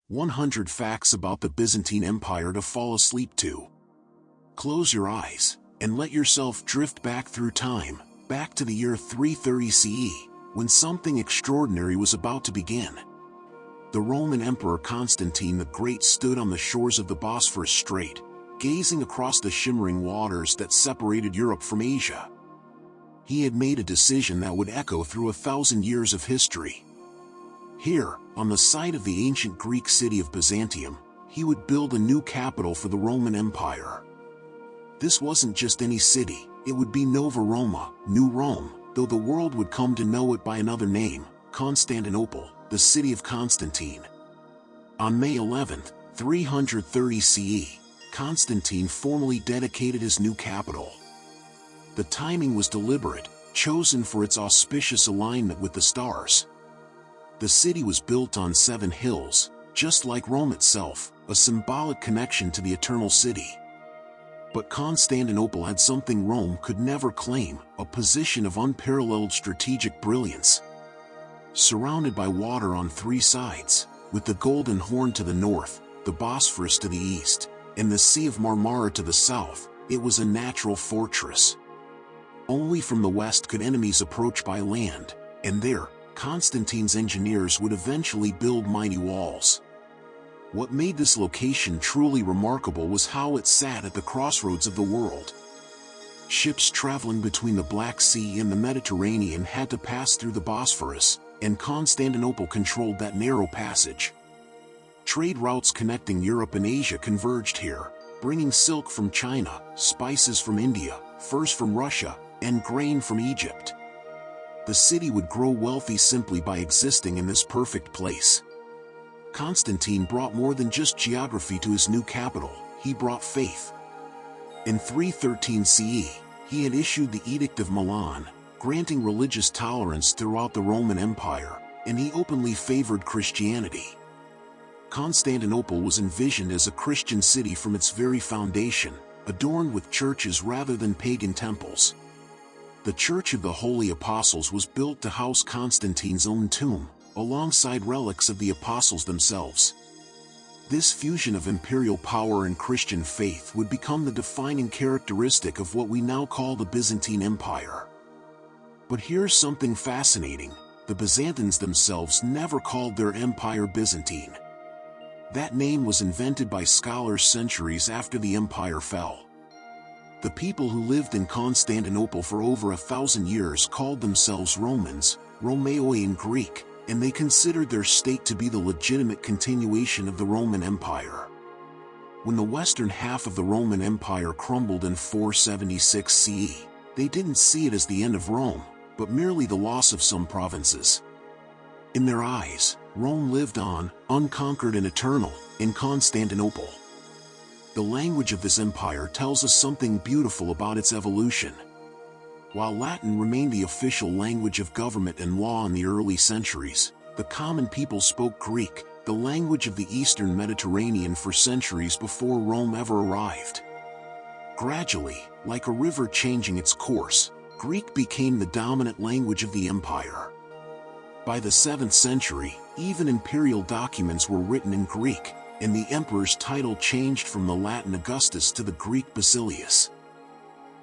100 Facts About the Byzantine Empire to Fall Asleep To. Close your eyes, and let yourself drift back through time, back to the year 330 CE, when something extraordinary was about to begin. The Roman Emperor Constantine the Great stood on the shores of the Bosphorus Strait, gazing across the shimmering waters that separated Europe from Asia. He had made a decision that would echo through 1,000 years of history. Here, on the site of the ancient Greek city of Byzantium, he would build a new capital for the Roman Empire. This wasn't just any city, it would be Nova Roma, New Rome, though the world would come to know it by another name, Constantinople, the city of Constantine. On May 11, 330 CE, Constantine formally dedicated his new capital. The timing was deliberate, chosen for its auspicious alignment with the stars. The city was built on 7 hills, just like Rome itself, a symbolic connection to the eternal city. But Constantinople had something Rome could never claim, a position of unparalleled strategic brilliance. Surrounded by water on 3 sides, with the Golden Horn to the north, the Bosphorus to the east, and the Sea of Marmara to the south, it was a natural fortress. Only from the west could enemies approach by land, and there, Constantine's engineers would eventually build mighty walls. What made this location truly remarkable was how it sat at the crossroads of the world. Ships traveling between the Black Sea and the Mediterranean had to pass through the Bosphorus, and Constantinople controlled that narrow passage. Trade routes connecting Europe and Asia converged here, bringing silk from China, spices from India, furs from Russia, and grain from Egypt. The city would grow wealthy simply by existing in this perfect place. Constantine brought more than just geography to his new capital, he brought faith. In 313 CE, he had issued the Edict of Milan, granting religious tolerance throughout the Roman Empire, and he openly favored Christianity. Constantinople was envisioned as a Christian city from its very foundation, adorned with churches rather than pagan temples. The Church of the Holy Apostles was built to house Constantine's own tomb, alongside relics of the apostles themselves. This fusion of imperial power and Christian faith would become the defining characteristic of what we now call the Byzantine Empire. But here's something fascinating: the Byzantines themselves never called their empire Byzantine. That name was invented by scholars centuries after the empire fell. The people who lived in Constantinople for over 1,000 years called themselves Romans, Romaoi in Greek, and they considered their state to be the legitimate continuation of the Roman Empire. When the western half of the Roman Empire crumbled in 476 CE, they didn't see it as the end of Rome, but merely the loss of some provinces. In their eyes, Rome lived on, unconquered and eternal, in Constantinople. The language of this empire tells us something beautiful about its evolution. While Latin remained the official language of government and law in the early centuries, the common people spoke Greek, the language of the Eastern Mediterranean, for centuries before Rome ever arrived. Gradually, like a river changing its course, Greek became the dominant language of the empire. By the 7th century, even imperial documents were written in Greek, and the emperor's title changed from the Latin Augustus to the Greek Basileus.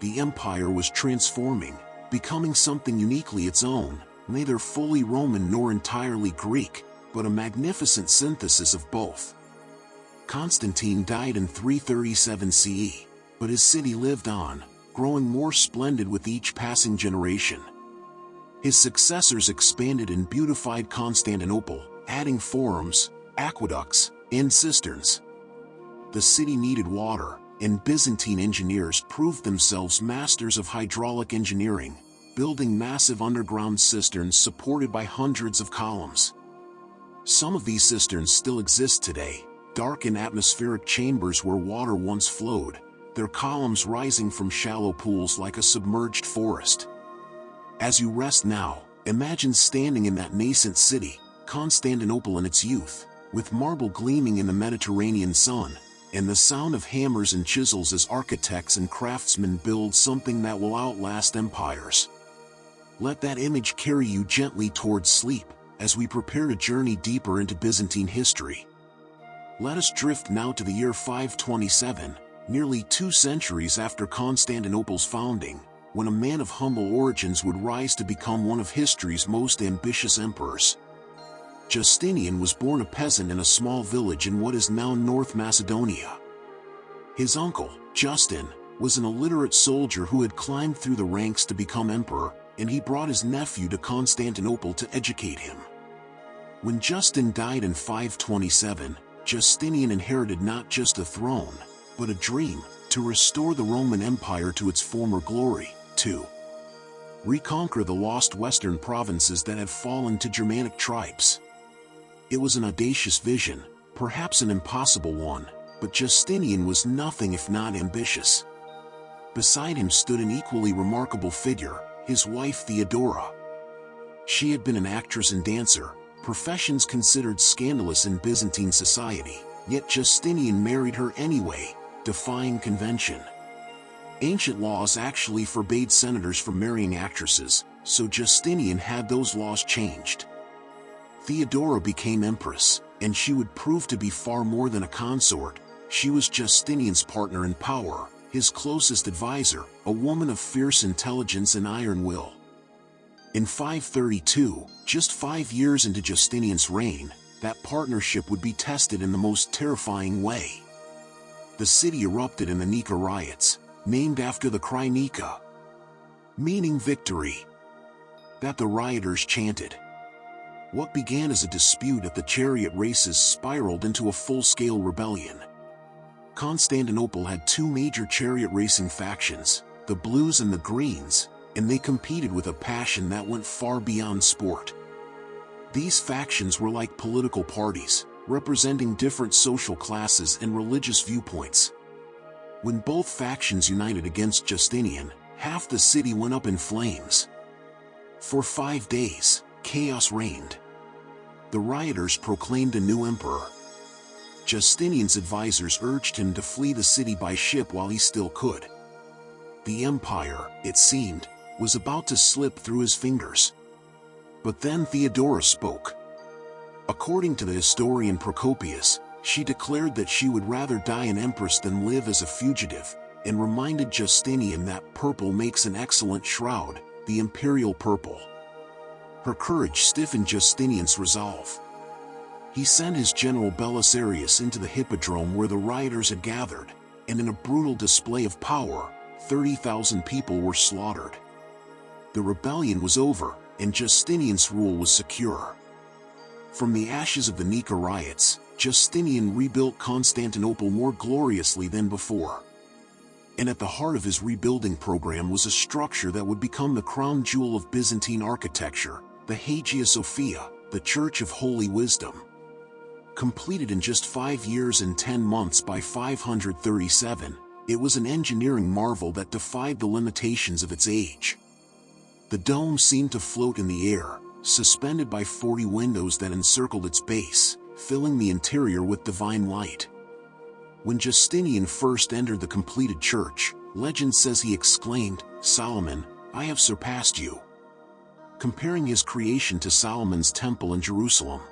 The empire was transforming, becoming something uniquely its own, neither fully Roman nor entirely Greek, but a magnificent synthesis of both. Constantine died in 337 CE, but his city lived on, growing more splendid with each passing generation. His successors expanded and beautified Constantinople, adding forums, aqueducts, and cisterns. The city needed water, and Byzantine engineers proved themselves masters of hydraulic engineering, building massive underground cisterns supported by hundreds of columns. Some of these cisterns still exist today, dark and atmospheric chambers where water once flowed, their columns rising from shallow pools like a submerged forest. As you rest now, imagine standing in that nascent city, Constantinople in its youth, with marble gleaming in the Mediterranean sun, and the sound of hammers and chisels as architects and craftsmen build something that will outlast empires. Let that image carry you gently towards sleep, as we prepare to journey deeper into Byzantine history. Let us drift now to the year 527, nearly 2 centuries after Constantinople's founding, when a man of humble origins would rise to become one of history's most ambitious emperors. Justinian was born a peasant in a small village in what is now North Macedonia. His uncle, Justin, was an illiterate soldier who had climbed through the ranks to become emperor, and he brought his nephew to Constantinople to educate him. When Justin died in 527, Justinian inherited not just a throne, but a dream to restore the Roman Empire to its former glory, to reconquer the lost western provinces that had fallen to Germanic tribes. It was an audacious vision, perhaps an impossible one, but Justinian was nothing if not ambitious. Beside him stood an equally remarkable figure, his wife Theodora. She had been an actress and dancer, professions considered scandalous in Byzantine society, yet Justinian married her anyway, defying convention. Ancient laws actually forbade senators from marrying actresses, so Justinian had those laws changed. Theodora became empress, and she would prove to be far more than a consort. She was Justinian's partner in power, his closest advisor, a woman of fierce intelligence and iron will. In 532, just 5 years into Justinian's reign, that partnership would be tested in the most terrifying way. The city erupted in the Nika riots, named after the cry Nika, meaning victory, that the rioters chanted. What began as a dispute at the chariot races spiraled into a full-scale rebellion. Constantinople had 2 major chariot racing factions, the Blues and the Greens, and they competed with a passion that went far beyond sport. These factions were like political parties, representing different social classes and religious viewpoints. When both factions united against Justinian, half the city went up in flames. For 5 days, chaos reigned. The rioters proclaimed a new emperor. Justinian's advisors urged him to flee the city by ship while he still could. The empire, it seemed, was about to slip through his fingers. But then Theodora spoke. According to the historian Procopius, she declared that she would rather die an empress than live as a fugitive, and reminded Justinian that purple makes an excellent shroud, the imperial purple. Her courage stiffened Justinian's resolve. He sent his general Belisarius into the hippodrome where the rioters had gathered, and in a brutal display of power, 30,000 people were slaughtered. The rebellion was over, and Justinian's rule was secure. From the ashes of the Nika riots, Justinian rebuilt Constantinople more gloriously than before. And at the heart of his rebuilding program was a structure that would become the crown jewel of Byzantine architecture, the Hagia Sophia, the Church of Holy Wisdom. Completed in just 5 years and 10 months by 537, it was an engineering marvel that defied the limitations of its age. The dome seemed to float in the air, suspended by 40 windows that encircled its base, filling the interior with divine light. When Justinian first entered the completed church, legend says he exclaimed, "Solomon, I have surpassed you," comparing his creation to Solomon's temple in Jerusalem.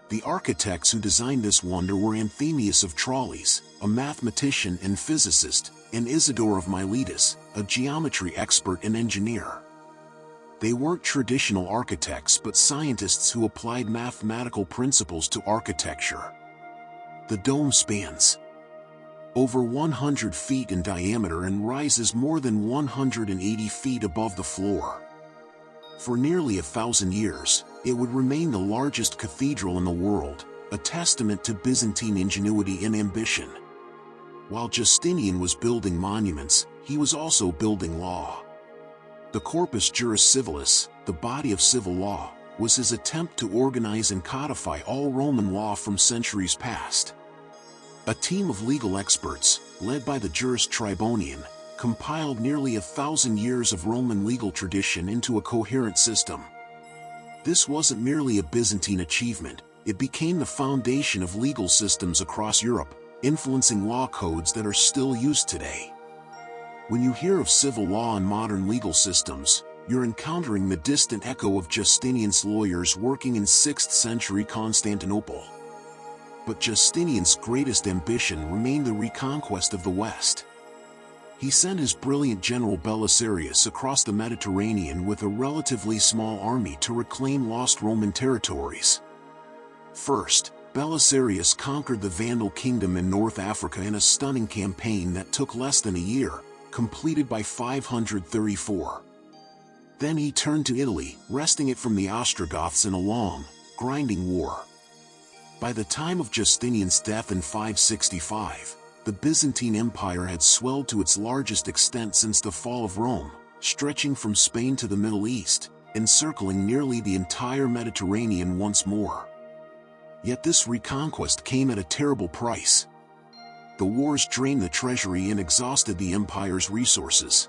The architects who designed this wonder were Anthemius of Tralles, a mathematician and physicist, and Isidore of Miletus, a geometry expert and engineer. They weren't traditional architects but scientists who applied mathematical principles to architecture. The dome spans over 100 feet in diameter and rises more than 180 feet above the floor. For nearly 1,000 years, it would remain the largest cathedral in the world, a testament to Byzantine ingenuity and ambition. While Justinian was building monuments, he was also building law. The Corpus Juris Civilis, the body of civil law, was his attempt to organize and codify all Roman law from centuries past. A team of legal experts, led by the Juris Tribonian, compiled nearly 1,000 years of Roman legal tradition into a coherent system. This wasn't merely a Byzantine achievement, it became the foundation of legal systems across Europe, influencing law codes that are still used today. When you hear of civil law and modern legal systems, you're encountering the distant echo of Justinian's lawyers working in 6th century Constantinople. But Justinian's greatest ambition remained the reconquest of the West. He sent his brilliant general Belisarius across the Mediterranean with a relatively small army to reclaim lost Roman territories. First, Belisarius conquered the Vandal kingdom in North Africa in a stunning campaign that took less than a year, completed by 534. Then he turned to Italy, wresting it from the Ostrogoths in a long, grinding war. By the time of Justinian's death in 565, the Byzantine Empire had swelled to its largest extent since the fall of Rome, stretching from Spain to the Middle East, encircling nearly the entire Mediterranean once more. Yet this reconquest came at a terrible price. The wars drained the treasury and exhausted the empire's resources.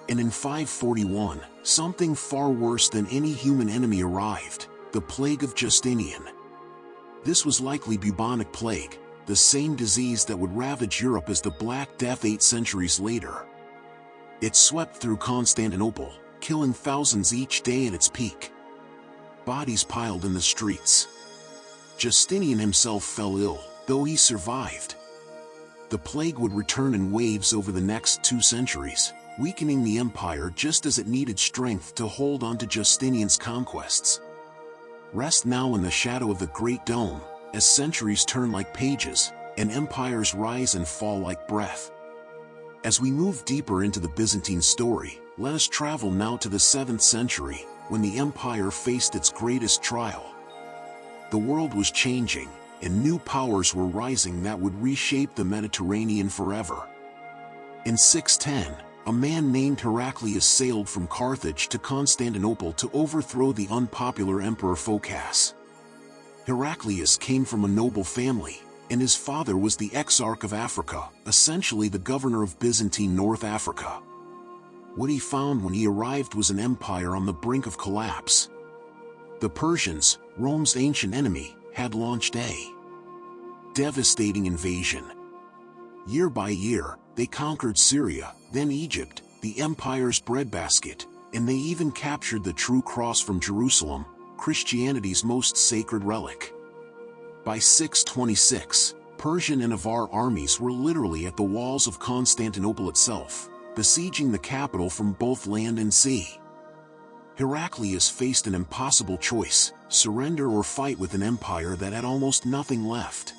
And in 541, something far worse than any human enemy arrived: the plague of Justinian. This was likely bubonic plague, the same disease that would ravage Europe as the Black Death 8 centuries later. It swept through Constantinople, killing thousands each day at its peak. Bodies piled in the streets. Justinian himself fell ill, though he survived. The plague would return in waves over the next 2 centuries, weakening the empire just as it needed strength to hold on to Justinian's conquests. Rest now in the shadow of the Great Dome, as centuries turn like pages, and empires rise and fall like breath. As we move deeper into the Byzantine story, let us travel now to the 7th century, when the empire faced its greatest trial. The world was changing, and new powers were rising that would reshape the Mediterranean forever. In 610, a man named Heraclius sailed from Carthage to Constantinople to overthrow the unpopular Emperor Phocas. Heraclius came from a noble family, and his father was the Exarch of Africa, essentially the governor of Byzantine North Africa. What he found when he arrived was an empire on the brink of collapse. The Persians, Rome's ancient enemy, had launched a devastating invasion. Year by year, they conquered Syria, then Egypt, the empire's breadbasket, and they even captured the true cross from Jerusalem, Christianity's most sacred relic. By 626, Persian and Avar armies were literally at the walls of Constantinople itself, besieging the capital from both land and sea. Heraclius faced an impossible choice: surrender or fight with an empire that had almost nothing left.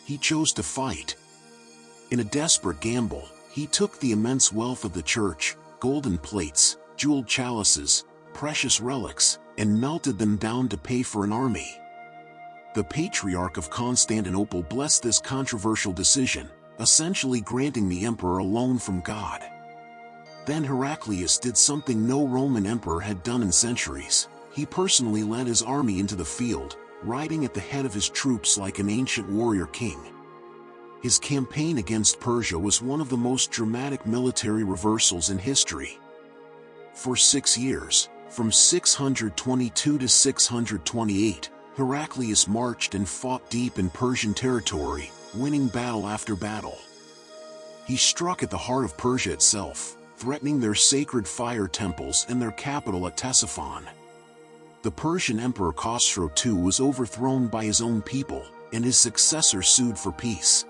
He chose to fight. In a desperate gamble, he took the immense wealth of the church, golden plates, jeweled chalices, precious relics, and melted them down to pay for an army. The Patriarch of Constantinople blessed this controversial decision, essentially granting the emperor a loan from God. Then Heraclius did something no Roman emperor had done in centuries. He personally led his army into the field, riding at the head of his troops like an ancient warrior king. His campaign against Persia was one of the most dramatic military reversals in history. For 6 years, from 622 to 628, Heraclius marched and fought deep in Persian territory, winning battle after battle. He struck at the heart of Persia itself, threatening their sacred fire temples and their capital at Ctesiphon. The Persian Emperor Khosrow II was overthrown by his own people, and his successor sued for peace.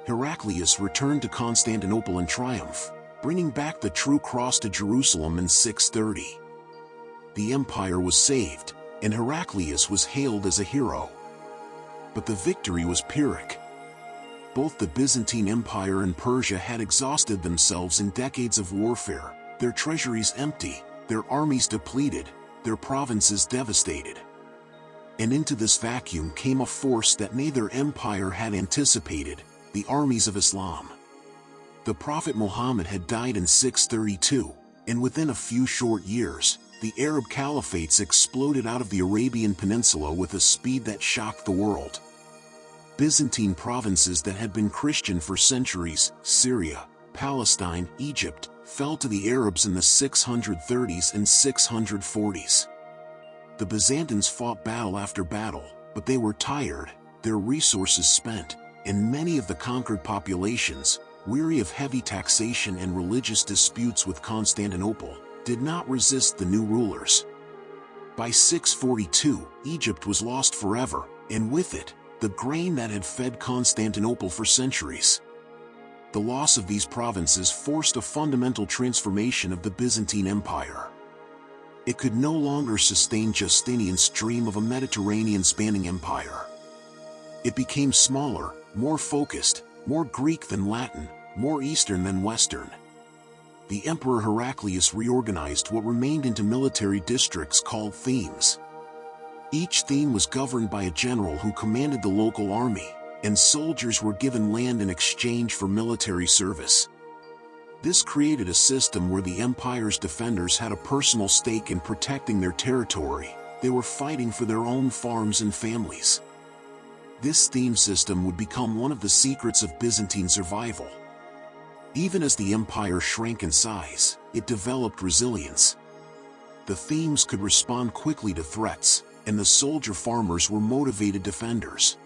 Heraclius returned to Constantinople in triumph, bringing back the true cross to Jerusalem in 630. The empire was saved, and Heraclius was hailed as a hero. But the victory was Pyrrhic. Both the Byzantine Empire and Persia had exhausted themselves in decades of warfare, their treasuries empty, their armies depleted, their provinces devastated. And into this vacuum came a force that neither empire had anticipated: the armies of Islam. The Prophet Muhammad had died in 632, and within a few short years, the Arab caliphates exploded out of the Arabian Peninsula with a speed that shocked the world. Byzantine provinces that had been Christian for centuries, Syria, Palestine, Egypt, fell to the Arabs in the 630s and 640s. The Byzantines fought battle after battle, but they were tired, their resources spent, and many of the conquered populations, weary of heavy taxation and religious disputes with Constantinople, did not resist the new rulers. By 642, Egypt was lost forever, and with it, the grain that had fed Constantinople for centuries. The loss of these provinces forced a fundamental transformation of the Byzantine Empire. It could no longer sustain Justinian's dream of a Mediterranean-spanning empire. It became smaller, more focused, more Greek than Latin, more Eastern than Western. The Emperor Heraclius reorganized what remained into military districts called themes. Each theme was governed by a general who commanded the local army, and soldiers were given land in exchange for military service. This created a system where the empire's defenders had a personal stake in protecting their territory. They were fighting for their own farms and families. This theme system would become one of the secrets of Byzantine survival. Even as the empire shrank in size, it developed resilience. The themes could respond quickly to threats, and the soldier farmers were motivated defenders.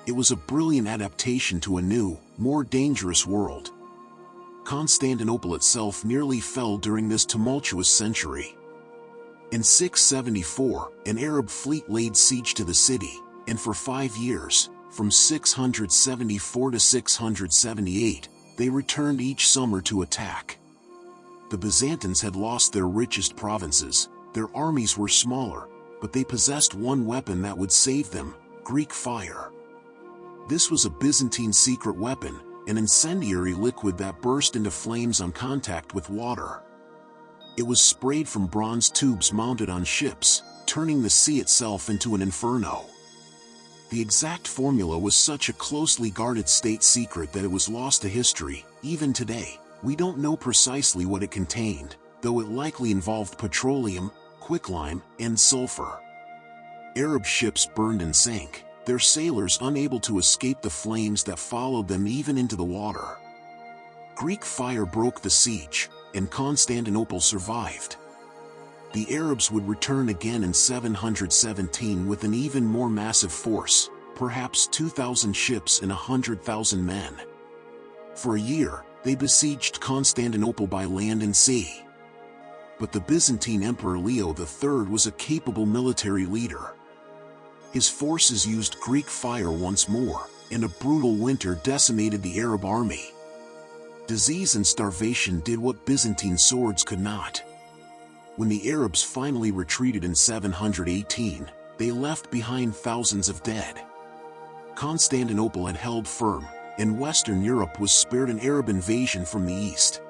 It was a brilliant adaptation to a new, more dangerous world. Constantinople itself nearly fell during this tumultuous century. In 674, an Arab fleet laid siege to the city, and for 5 years, from 674 to 678, they returned each summer to attack. The Byzantines had lost their richest provinces, their armies were smaller, but they possessed one weapon that would save them: Greek fire. This was a Byzantine secret weapon, an incendiary liquid that burst into flames on contact with water. It was sprayed from bronze tubes mounted on ships, turning the sea itself into an inferno. The exact formula was such a closely guarded state secret that it was lost to history. Even today, we don't know precisely what it contained, though it likely involved petroleum, quicklime, and sulfur. Arab ships burned and sank, their sailors unable to escape the flames that followed them even into the water. Greek fire broke the siege, and Constantinople survived. The Arabs would return again in 717 with an even more massive force, perhaps 2,000 ships and 100,000 men. For a year, they besieged Constantinople by land and sea. But the Byzantine Emperor Leo III was a capable military leader. His forces used Greek fire once more, and a brutal winter decimated the Arab army. Disease and starvation did what Byzantine swords could not. When the Arabs finally retreated in 718, they left behind thousands of dead. Constantinople had held firm, and Western Europe was spared an Arab invasion from the east.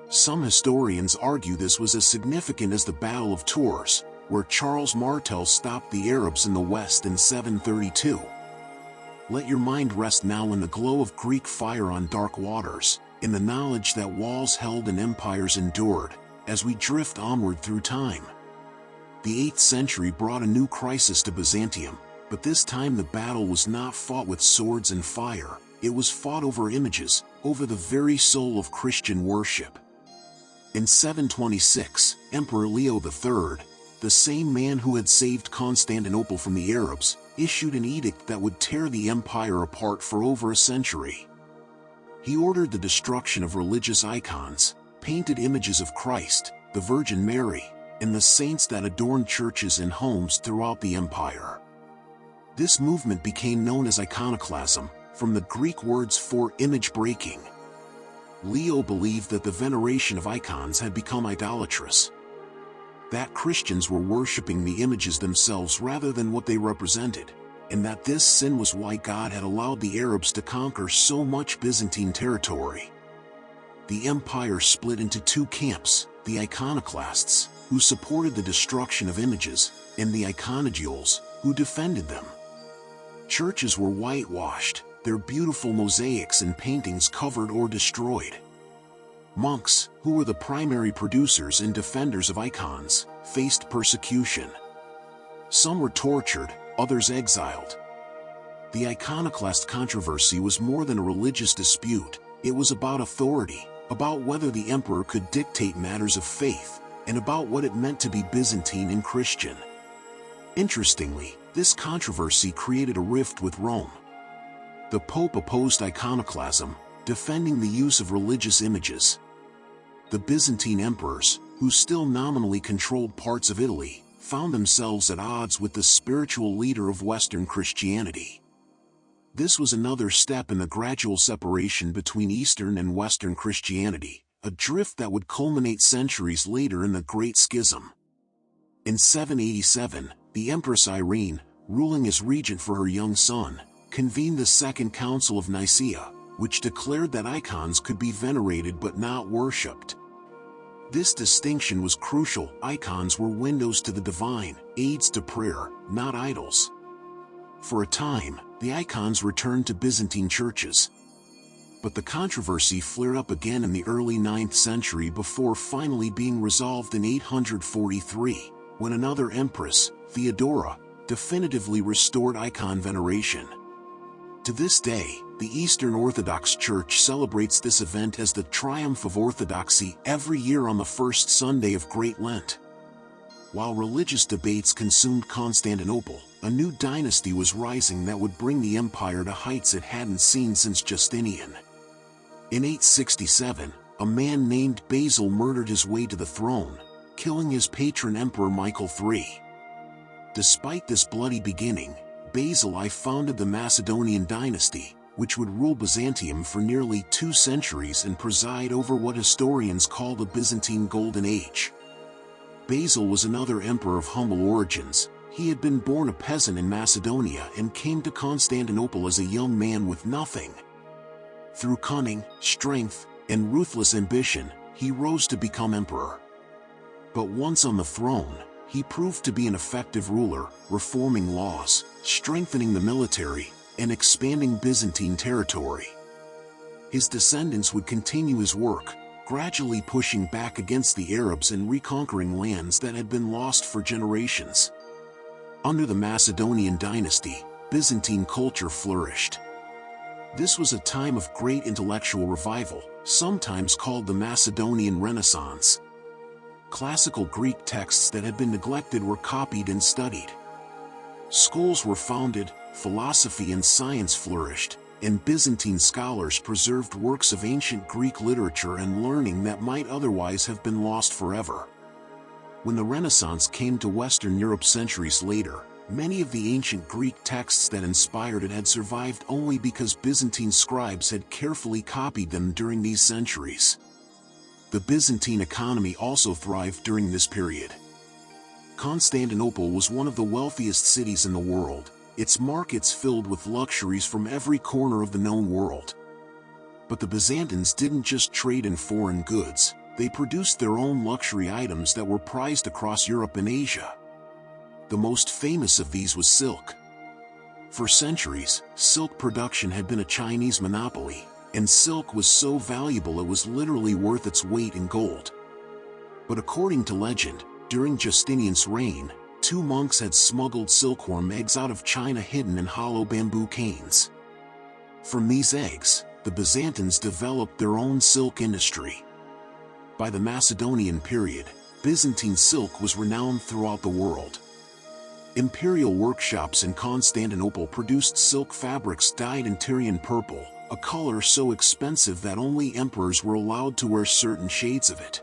Some historians argue this was as significant as the Battle of Tours, where Charles Martel stopped the Arabs in the west in 732. Let your mind rest now in the glow of Greek fire on dark waters, in the knowledge that walls held and empires endured, as we drift onward through time. The 8th century brought a new crisis to Byzantium, but this time the battle was not fought with swords and fire, it was fought over images, over the very soul of Christian worship. In 726, Emperor Leo III, the same man who had saved Constantinople from the Arabs, issued an edict that would tear the empire apart for over a century. He ordered the destruction of religious icons, painted images of Christ, the Virgin Mary, and the saints that adorned churches and homes throughout the empire. This movement became known as iconoclasm, from the Greek words for image breaking. Leo believed that the veneration of icons had become idolatrous. That Christians were worshipping the images themselves rather than what they represented, and that this sin was why God had allowed the Arabs to conquer so much Byzantine territory. The empire split into two camps, the iconoclasts, who supported the destruction of images, and the iconodule, who defended them. Churches were whitewashed, their beautiful mosaics and paintings covered or destroyed. Monks, who were the primary producers and defenders of icons, faced persecution. Some were tortured, others exiled. The iconoclast controversy was more than a religious dispute, it was about authority, about whether the emperor could dictate matters of faith, and about what it meant to be Byzantine and Christian. Interestingly, this controversy created a rift with Rome. The Pope opposed iconoclasm, defending the use of religious images. The Byzantine emperors, who still nominally controlled parts of Italy, found themselves at odds with the spiritual leader of Western Christianity. This was another step in the gradual separation between Eastern and Western Christianity, a drift that would culminate centuries later in the Great Schism. In 787, the Empress Irene, ruling as regent for her young son, convened the Second Council of Nicaea, which declared that icons could be venerated but not worshipped. This distinction was crucial. Icons were windows to the divine, aids to prayer, not idols. For a time, the icons returned to Byzantine churches. But the controversy flared up again in the early 9th century before finally being resolved in 843, when another empress, Theodora, definitively restored icon veneration. To this day, the Eastern Orthodox Church celebrates this event as the Triumph of Orthodoxy every year on the first Sunday of Great Lent. While religious debates consumed Constantinople, a new dynasty was rising that would bring the empire to heights it hadn't seen since Justinian. In 867, a man named Basil murdered his way to the throne, killing his patron Emperor Michael III. Despite this bloody beginning, Basil I founded the Macedonian dynasty, which would rule Byzantium for nearly 2 centuries and preside over what historians call the Byzantine Golden Age. Basil was another emperor of humble origins. He had been born a peasant in Macedonia and came to Constantinople as a young man with nothing. Through cunning, strength, and ruthless ambition, he rose to become emperor. But once on the throne, he proved to be an effective ruler, reforming laws, strengthening the military, and expanding Byzantine territory. His descendants would continue his work, gradually pushing back against the Arabs and reconquering lands that had been lost for generations. Under the Macedonian dynasty, Byzantine culture flourished. This was a time of great intellectual revival, sometimes called the Macedonian Renaissance. Classical Greek texts that had been neglected were copied and studied. Schools were founded, philosophy and science flourished, and Byzantine scholars preserved works of ancient Greek literature and learning that might otherwise have been lost forever. When the Renaissance came to Western Europe centuries later, many of the ancient Greek texts that inspired it had survived only because Byzantine scribes had carefully copied them during these centuries. The Byzantine economy also thrived during this period. Constantinople was one of the wealthiest cities in the world, its markets filled with luxuries from every corner of the known world. But the Byzantines didn't just trade in foreign goods, they produced their own luxury items that were prized across Europe and Asia. The most famous of these was silk. For centuries, silk production had been a Chinese monopoly, and silk was so valuable it was literally worth its weight in gold. But according to legend, during Justinian's reign, 2 monks had smuggled silkworm eggs out of China hidden in hollow bamboo canes. From these eggs, the Byzantines developed their own silk industry. By the Macedonian period, Byzantine silk was renowned throughout the world. Imperial workshops in Constantinople produced silk fabrics dyed in Tyrian purple, a color so expensive that only emperors were allowed to wear certain shades of it.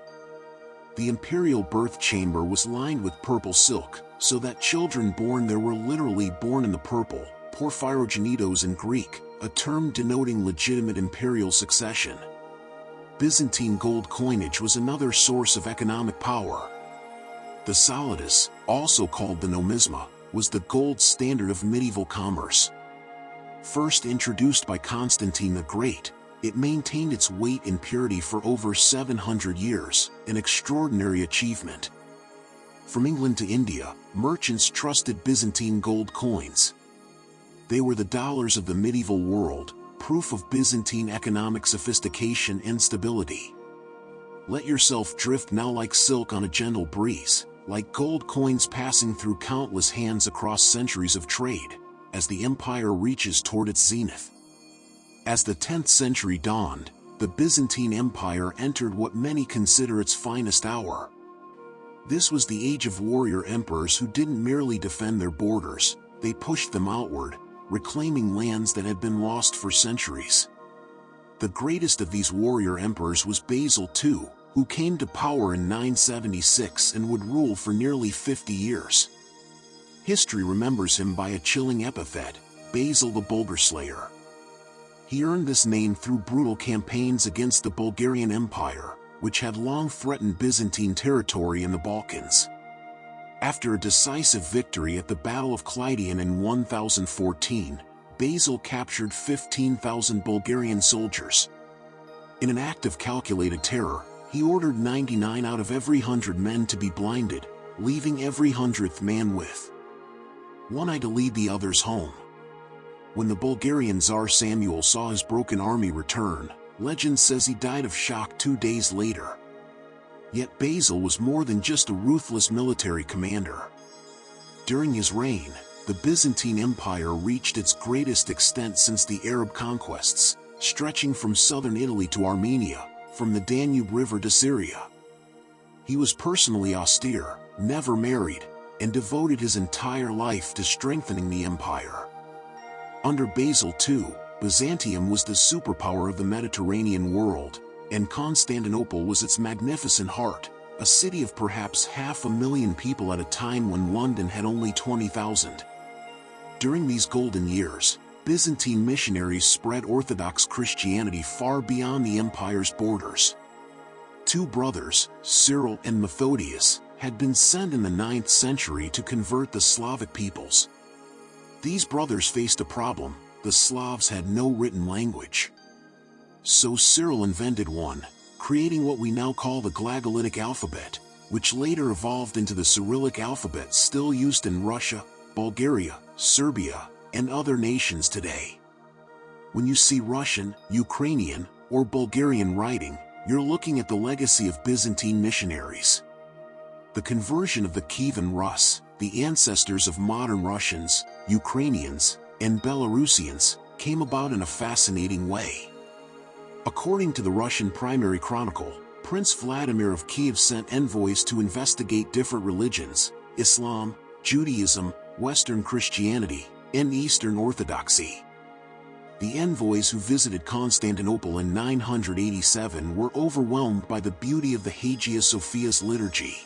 The imperial birth chamber was lined with purple silk, so that children born there were literally born in the purple, porphyrogenitos in Greek, a term denoting legitimate imperial succession. Byzantine gold coinage was another source of economic power. The solidus, also called the nomisma, was the gold standard of medieval commerce. First introduced by Constantine the Great, it maintained its weight and purity for over 700 years, an extraordinary achievement. From England to India, merchants trusted Byzantine gold coins. They were the dollars of the medieval world, proof of Byzantine economic sophistication and stability. Let yourself drift now like silk on a gentle breeze, like gold coins passing through countless hands across centuries of trade, as the empire reaches toward its zenith. As the 10th century dawned, the Byzantine Empire entered what many consider its finest hour. This was the age of warrior emperors who didn't merely defend their borders, they pushed them outward, reclaiming lands that had been lost for centuries. The greatest of these warrior emperors was Basil II, who came to power in 976 and would rule for nearly 50 years. History remembers him by a chilling epithet, Basil the Bulgar Slayer. He earned this name through brutal campaigns against the Bulgarian Empire, which had long threatened Byzantine territory in the Balkans. After a decisive victory at the Battle of Kleidion in 1014, Basil captured 15,000 Bulgarian soldiers. In an act of calculated terror, he ordered 99 out of every 100 men to be blinded, leaving every 100th man with one eye to lead the others home. When the Bulgarian Tsar Samuel saw his broken army return, legend says he died of shock 2 days later. Yet Basil was more than just a ruthless military commander. During his reign, the Byzantine Empire reached its greatest extent since the Arab conquests, stretching from southern Italy to Armenia, from the Danube River to Syria. He was personally austere, never married, and devoted his entire life to strengthening the empire. Under Basil II, Byzantium was the superpower of the Mediterranean world, and Constantinople was its magnificent heart, a city of perhaps 500,000 people at a time when London had only 20,000. During these golden years, Byzantine missionaries spread Orthodox Christianity far beyond the empire's borders. 2 brothers, Cyril and Methodius, had been sent in the 9th century to convert the Slavic peoples. These brothers faced a problem: the Slavs had no written language. So Cyril invented one, creating what we now call the Glagolitic alphabet, which later evolved into the Cyrillic alphabet still used in Russia, Bulgaria, Serbia, and other nations today. When you see Russian, Ukrainian, or Bulgarian writing, you're looking at the legacy of Byzantine missionaries. The conversion of the Kievan Rus, the ancestors of modern Russians, Ukrainians, and Belarusians, came about in a fascinating way. According to the Russian Primary Chronicle, Prince Vladimir of Kiev sent envoys to investigate different religions: Islam, Judaism, Western Christianity, and Eastern Orthodoxy. The envoys who visited Constantinople in 987 were overwhelmed by the beauty of the Hagia Sophia's liturgy.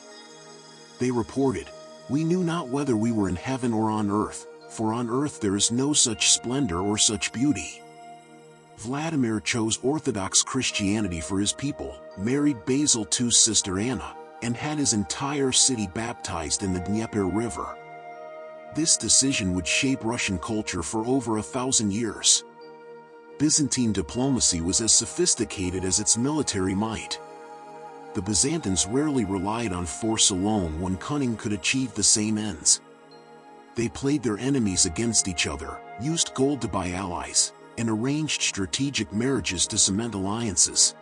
They reported, "We knew not whether we were in heaven or on earth, for on earth there is no such splendor or such beauty." Vladimir chose Orthodox Christianity for his people, married Basil II's sister Anna, and had his entire city baptized in the Dnieper River. This decision would shape Russian culture for over 1,000 years. Byzantine diplomacy was as sophisticated as its military might. The Byzantines rarely relied on force alone when cunning could achieve the same ends. They played their enemies against each other, used gold to buy allies, and arranged strategic marriages to cement alliances.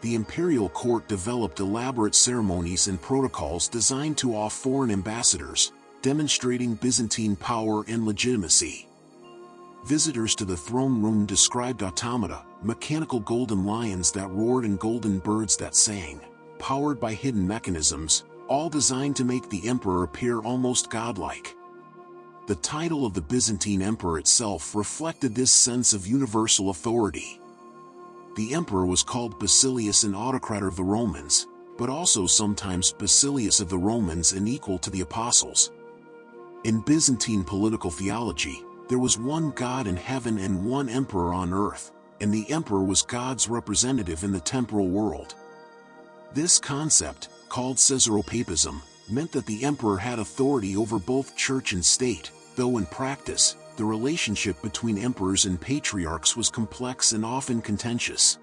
The imperial court developed elaborate ceremonies and protocols designed to awe foreign ambassadors, demonstrating Byzantine power and legitimacy. Visitors to the throne room described automata, mechanical golden lions that roared and golden birds that sang, powered by hidden mechanisms, all designed to make the emperor appear almost godlike. The title of the Byzantine emperor itself reflected this sense of universal authority. The emperor was called Basilius, an autocrat of the Romans, but also sometimes Basilius of the Romans and equal to the apostles. In Byzantine political theology, there was one God in heaven and one emperor on earth, and the emperor was God's representative in the temporal world. This concept, called Caesaropapism, meant that the emperor had authority over both church and state, though in practice, the relationship between emperors and patriarchs was complex and often contentious.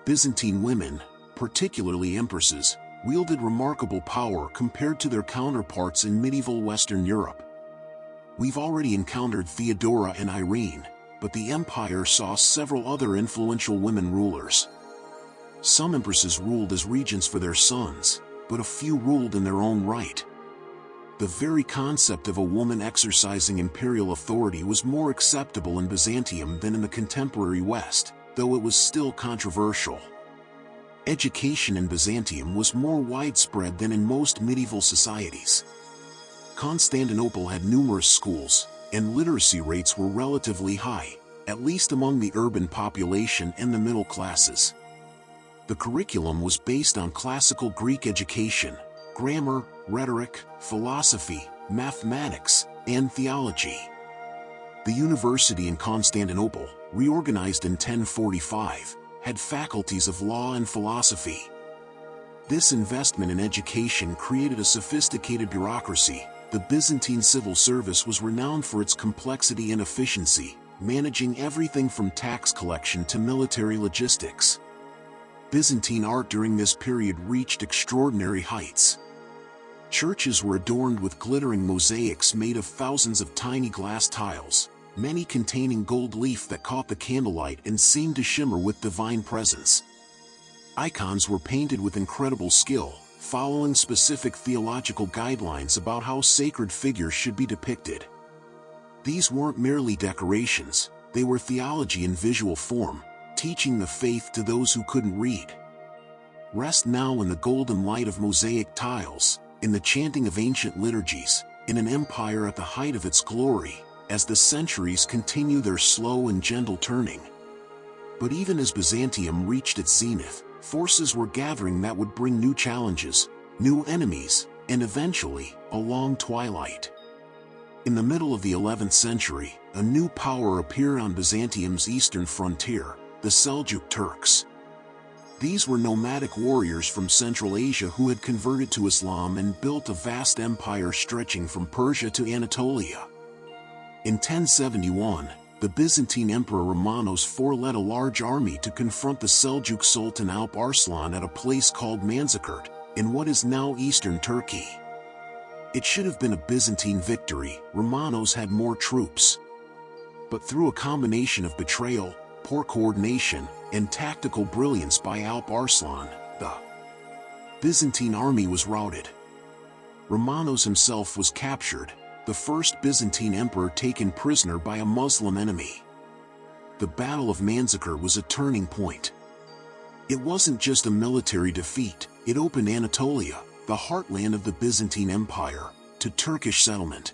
Byzantine women, particularly empresses, wielded remarkable power compared to their counterparts in medieval Western Europe. We've already encountered Theodora and Irene, but the empire saw several other influential women rulers. Some empresses ruled as regents for their sons, but a few ruled in their own right. The very concept of a woman exercising imperial authority was more acceptable in Byzantium than in the contemporary West, though it was still controversial. Education in Byzantium was more widespread than in most medieval societies. Constantinople had numerous schools, and literacy rates were relatively high, at least among the urban population and the middle classes. The curriculum was based on classical Greek education, grammar, rhetoric, philosophy, mathematics, and theology. The university in Constantinople, reorganized in 1045, had faculties of law and philosophy. This investment in education created a sophisticated bureaucracy. The Byzantine civil service was renowned for its complexity and efficiency, managing everything from tax collection to military logistics. Byzantine art during this period reached extraordinary heights. Churches were adorned with glittering mosaics made of thousands of tiny glass tiles, many containing gold leaf that caught the candlelight and seemed to shimmer with divine presence. Icons were painted with incredible skill, following specific theological guidelines about how sacred figures should be depicted. These weren't merely decorations, they were theology in visual form, teaching the faith to those who couldn't read. Rest now in the golden light of mosaic tiles, in the chanting of ancient liturgies, in an empire at the height of its glory, as the centuries continue their slow and gentle turning. But even as Byzantium reached its zenith, forces were gathering that would bring new challenges, new enemies, and eventually, a long twilight. In the middle of the 11th century, a new power appeared on Byzantium's eastern frontier, the Seljuk Turks. These were nomadic warriors from Central Asia who had converted to Islam and built a vast empire stretching from Persia to Anatolia. In 1071, the Byzantine Emperor Romanos IV led a large army to confront the Seljuk Sultan Alp Arslan at a place called Manzikert, in what is now eastern Turkey. It should have been a Byzantine victory. Romanos had more troops. But through a combination of betrayal, poor coordination, and tactical brilliance by Alp Arslan, the Byzantine army was routed. Romanos himself was captured, the first Byzantine emperor taken prisoner by a Muslim enemy. The Battle of Manzikert was a turning point. It wasn't just a military defeat, it opened Anatolia, the heartland of the Byzantine Empire, to Turkish settlement.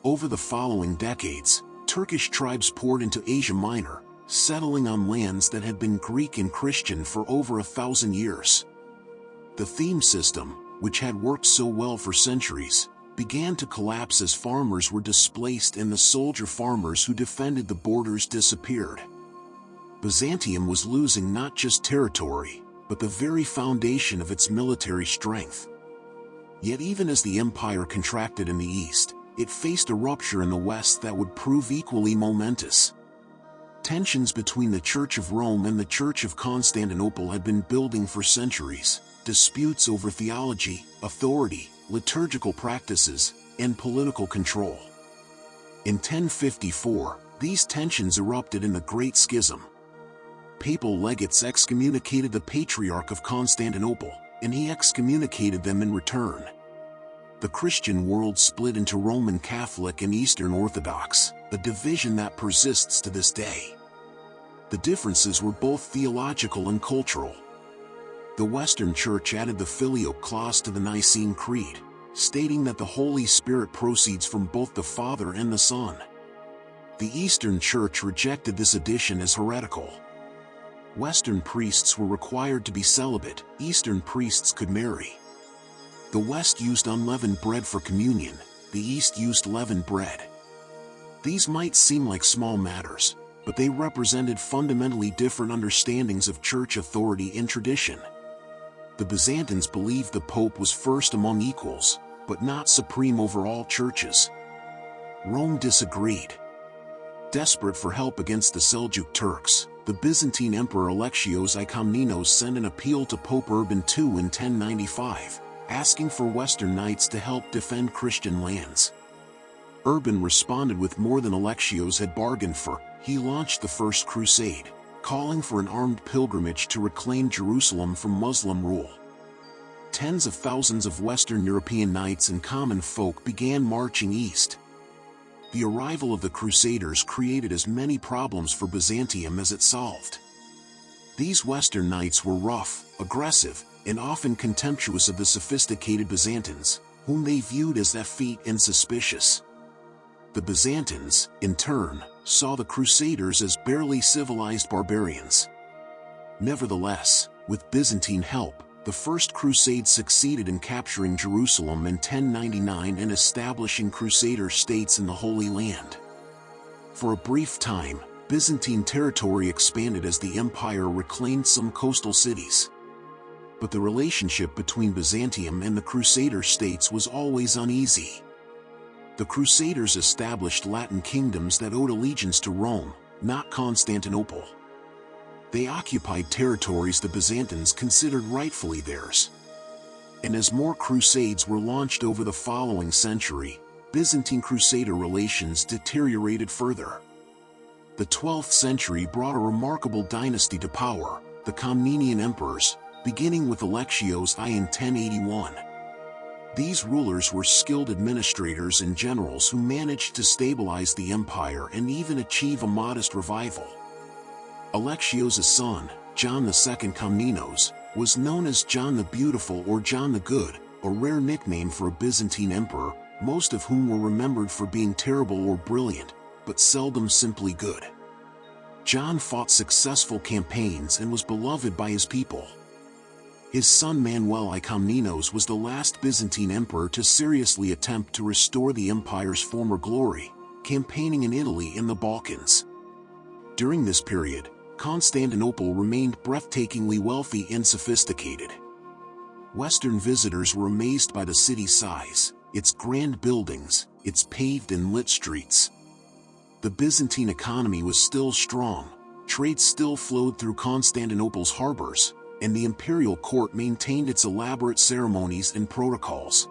Over the following decades, Turkish tribes poured into Asia Minor, settling on lands that had been Greek and Christian for over 1,000 years. The theme system, which had worked so well for centuries, began to collapse as farmers were displaced and the soldier farmers who defended the borders disappeared. Byzantium was losing not just territory, but the very foundation of its military strength. Yet even as the empire contracted in the east, it faced a rupture in the west that would prove equally momentous. Tensions between the Church of Rome and the Church of Constantinople had been building for centuries, disputes over theology, authority, liturgical practices, and political control. In 1054, these tensions erupted in the Great Schism. Papal legates excommunicated the Patriarch of Constantinople, and he excommunicated them in return. The Christian world split into Roman Catholic and Eastern Orthodox, a division that persists to this day. The differences were both theological and cultural. The Western Church added the Filioque clause to the Nicene Creed, stating that the Holy Spirit proceeds from both the Father and the Son. The Eastern Church rejected this addition as heretical. Western priests were required to be celibate, Eastern priests could marry. The West used unleavened bread for communion, the East used leavened bread. These might seem like small matters, but they represented fundamentally different understandings of church authority and tradition. The Byzantines believed the Pope was first among equals, but not supreme over all churches. Rome disagreed. Desperate for help against the Seljuk Turks, the Byzantine Emperor Alexios I Komnenos sent an appeal to Pope Urban II in 1095, asking for Western knights to help defend Christian lands. Urban responded with more than Alexios had bargained for. He launched the First Crusade, calling for an armed pilgrimage to reclaim Jerusalem from Muslim rule. Tens of thousands of Western European knights and common folk began marching east. The arrival of the Crusaders created as many problems for Byzantium as it solved. These Western knights were rough, aggressive, and often contemptuous of the sophisticated Byzantines, whom they viewed as effete and suspicious. The Byzantines, in turn, saw the Crusaders as barely civilized barbarians. Nevertheless, with Byzantine help, the First Crusade succeeded in capturing Jerusalem in 1099 and establishing Crusader states in the Holy Land. For a brief time, Byzantine territory expanded as the empire reclaimed some coastal cities. But the relationship between Byzantium and the Crusader states was always uneasy. The Crusaders established Latin kingdoms that owed allegiance to Rome, not Constantinople. They occupied territories the Byzantines considered rightfully theirs. And as more crusades were launched over the following century, Byzantine-Crusader relations deteriorated further. The 12th century brought a remarkable dynasty to power, the Comnenian emperors, beginning with Alexios I in 1081. These rulers were skilled administrators and generals who managed to stabilize the empire and even achieve a modest revival. Alexios' son, John II Komnenos, was known as John the Beautiful or John the Good, a rare nickname for a Byzantine emperor, most of whom were remembered for being terrible or brilliant, but seldom simply good. John fought successful campaigns and was beloved by his people. His son Manuel I Komnenos was the last Byzantine emperor to seriously attempt to restore the empire's former glory, campaigning in Italy and the Balkans. During this period, Constantinople remained breathtakingly wealthy and sophisticated. Western visitors were amazed by the city's size, its grand buildings, its paved and lit streets. The Byzantine economy was still strong, trade still flowed through Constantinople's harbors, and the imperial court maintained its elaborate ceremonies and protocols.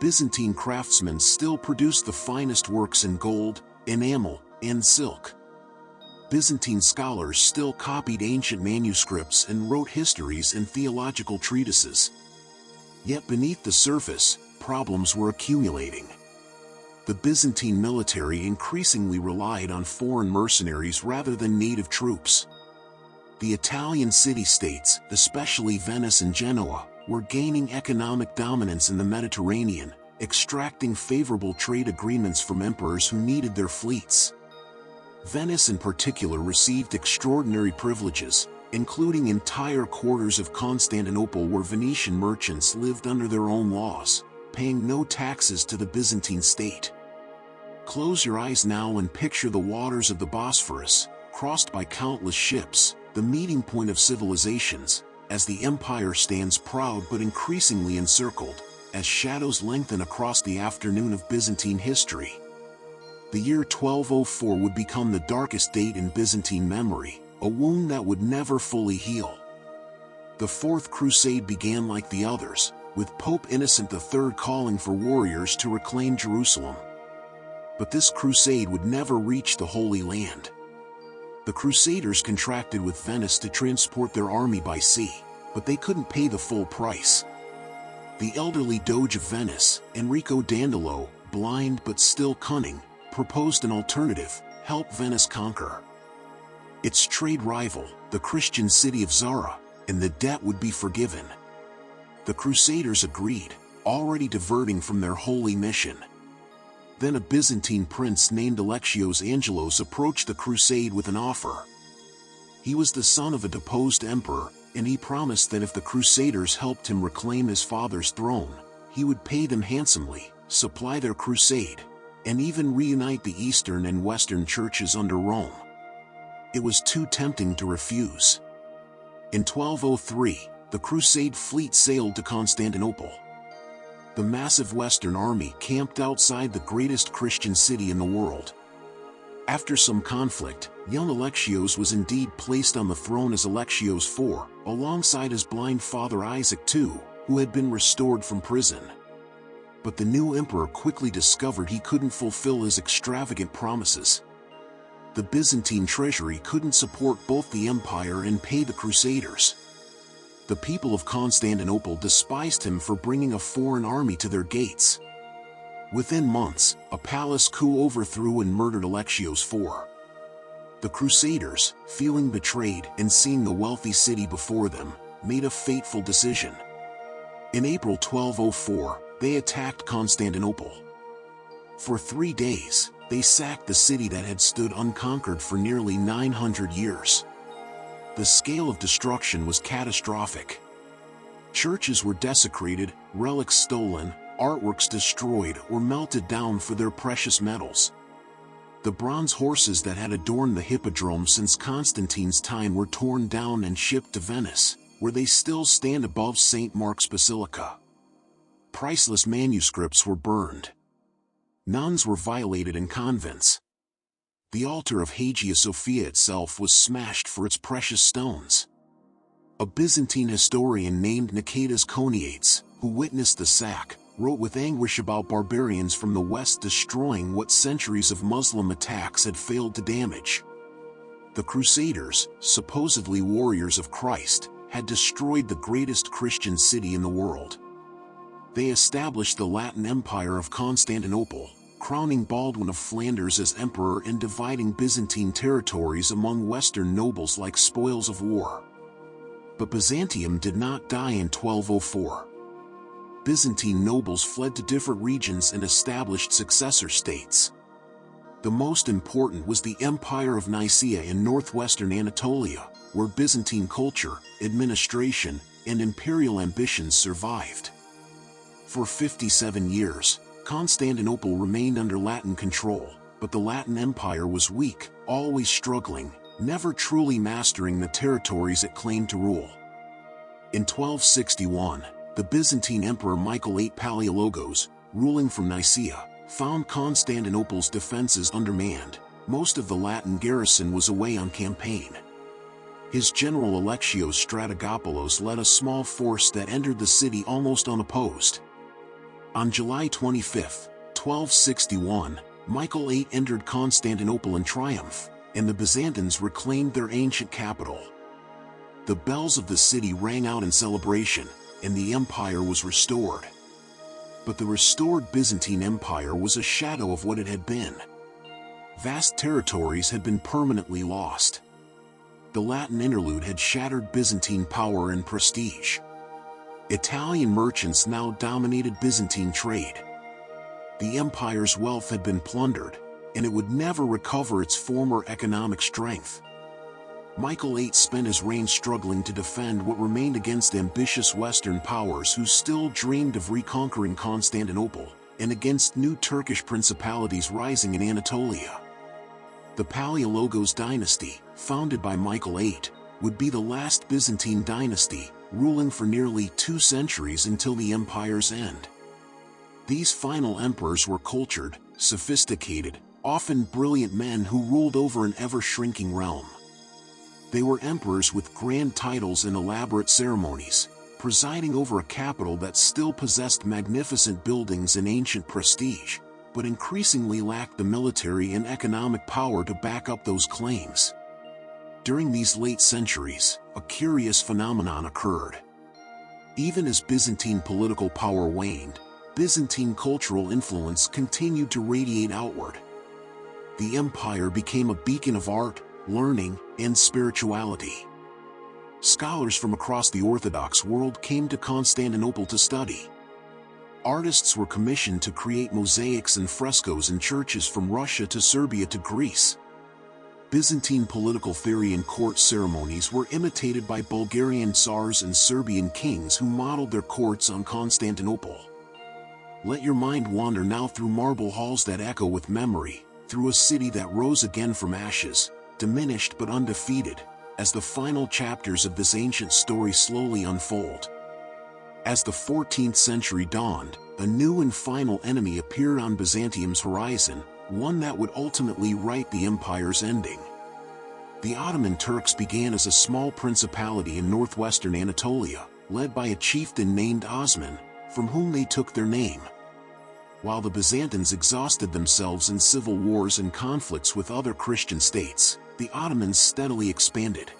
Byzantine craftsmen still produced the finest works in gold, enamel, and silk. Byzantine scholars still copied ancient manuscripts and wrote histories and theological treatises. Yet beneath the surface, problems were accumulating. The Byzantine military increasingly relied on foreign mercenaries rather than native troops. The Italian city-states, especially Venice and Genoa, were gaining economic dominance in the Mediterranean, extracting favorable trade agreements from emperors who needed their fleets. Venice in particular received extraordinary privileges, including entire quarters of Constantinople where Venetian merchants lived under their own laws, paying no taxes to the Byzantine state. Close your eyes now and picture the waters of the Bosphorus, crossed by countless ships, the meeting point of civilizations, as the empire stands proud but increasingly encircled, as shadows lengthen across the afternoon of Byzantine history. The year 1204 would become the darkest date in Byzantine memory, a wound that would never fully heal. The Fourth Crusade began like the others, with Pope Innocent III calling for warriors to reclaim Jerusalem. But this crusade would never reach the Holy Land. The Crusaders contracted with Venice to transport their army by sea, but they couldn't pay the full price. The elderly Doge of Venice, Enrico Dandolo, blind but still cunning, proposed an alternative: help Venice conquer its trade rival, the Christian city of Zara, and the debt would be forgiven. The Crusaders agreed, already diverting from their holy mission. Then a Byzantine prince named Alexios Angelos approached the crusade with an offer. He was the son of a deposed emperor, and he promised that if the Crusaders helped him reclaim his father's throne, he would pay them handsomely, supply their crusade, and even reunite the Eastern and Western churches under Rome. It was too tempting to refuse. In 1203, the Crusade fleet sailed to Constantinople. The massive Western army camped outside the greatest Christian city in the world. After some conflict, young Alexios was indeed placed on the throne as Alexios IV, alongside his blind father Isaac II, who had been restored from prison. But the new emperor quickly discovered he couldn't fulfill his extravagant promises. The Byzantine treasury couldn't support both the empire and pay the Crusaders. The people of Constantinople despised him for bringing a foreign army to their gates. Within months, a palace coup overthrew and murdered Alexios IV. The Crusaders, feeling betrayed and seeing the wealthy city before them, made a fateful decision. In April 1204, they attacked Constantinople. For 3 days, they sacked the city that had stood unconquered for nearly 900 years. The scale of destruction was catastrophic. Churches were desecrated, relics stolen, artworks destroyed or melted down for their precious metals. The bronze horses that had adorned the hippodrome since Constantine's time were torn down and shipped to Venice, where they still stand above St. Mark's Basilica. Priceless manuscripts were burned. Nuns were violated in convents. The altar of Hagia Sophia itself was smashed for its precious stones. A Byzantine historian named Nicetas Choniates, who witnessed the sack, wrote with anguish about barbarians from the west destroying what centuries of Muslim attacks had failed to damage. The Crusaders, supposedly warriors of Christ, had destroyed the greatest Christian city in the world. They established the Latin Empire of Constantinople, crowning Baldwin of Flanders as emperor and dividing Byzantine territories among Western nobles like spoils of war. But Byzantium did not die in 1204. Byzantine nobles fled to different regions and established successor states. The most important was the Empire of Nicaea in northwestern Anatolia, where Byzantine culture, administration, and imperial ambitions survived. For 57 years, Constantinople remained under Latin control, but the Latin Empire was weak, always struggling, never truly mastering the territories it claimed to rule. In 1261, the Byzantine Emperor Michael VIII Palaiologos, ruling from Nicaea, found Constantinople's defenses undermanned. Most of the Latin garrison was away on campaign. His general Alexios Strategopoulos led a small force that entered the city almost unopposed. On July 25, 1261, Michael VIII entered Constantinople in triumph, and the Byzantines reclaimed their ancient capital. The bells of the city rang out in celebration, and the empire was restored. But the restored Byzantine Empire was a shadow of what it had been. Vast territories had been permanently lost. The Latin interlude had shattered Byzantine power and prestige. Italian merchants now dominated Byzantine trade. The empire's wealth had been plundered, and it would never recover its former economic strength. Michael VIII spent his reign struggling to defend what remained against ambitious Western powers who still dreamed of reconquering Constantinople, and against new Turkish principalities rising in Anatolia. The Palaiologos dynasty, founded by Michael VIII, would be the last Byzantine dynasty, ruling for nearly 2 centuries until the empire's end. These final emperors were cultured, sophisticated, often brilliant men who ruled over an ever-shrinking realm. They were emperors with grand titles and elaborate ceremonies, presiding over a capital that still possessed magnificent buildings and ancient prestige, but increasingly lacked the military and economic power to back up those claims. During these late centuries, a curious phenomenon occurred. Even as Byzantine political power waned, Byzantine cultural influence continued to radiate outward. The empire became a beacon of art, learning, and spirituality. Scholars from across the Orthodox world came to Constantinople to study. Artists were commissioned to create mosaics and frescoes in churches from Russia to Serbia to Greece. Byzantine political theory and court ceremonies were imitated by Bulgarian tsars and Serbian kings who modeled their courts on Constantinople. Let your mind wander now through marble halls that echo with memory, through a city that rose again from ashes, diminished but undefeated, as the final chapters of this ancient story slowly unfold. As the 14th century dawned, a new and final enemy appeared on Byzantium's horizon, one that would ultimately write the empire's ending. The Ottoman Turks began as a small principality in northwestern Anatolia, led by a chieftain named Osman, from whom they took their name. While the Byzantines exhausted themselves in civil wars and conflicts with other Christian states, the Ottomans steadily expanded.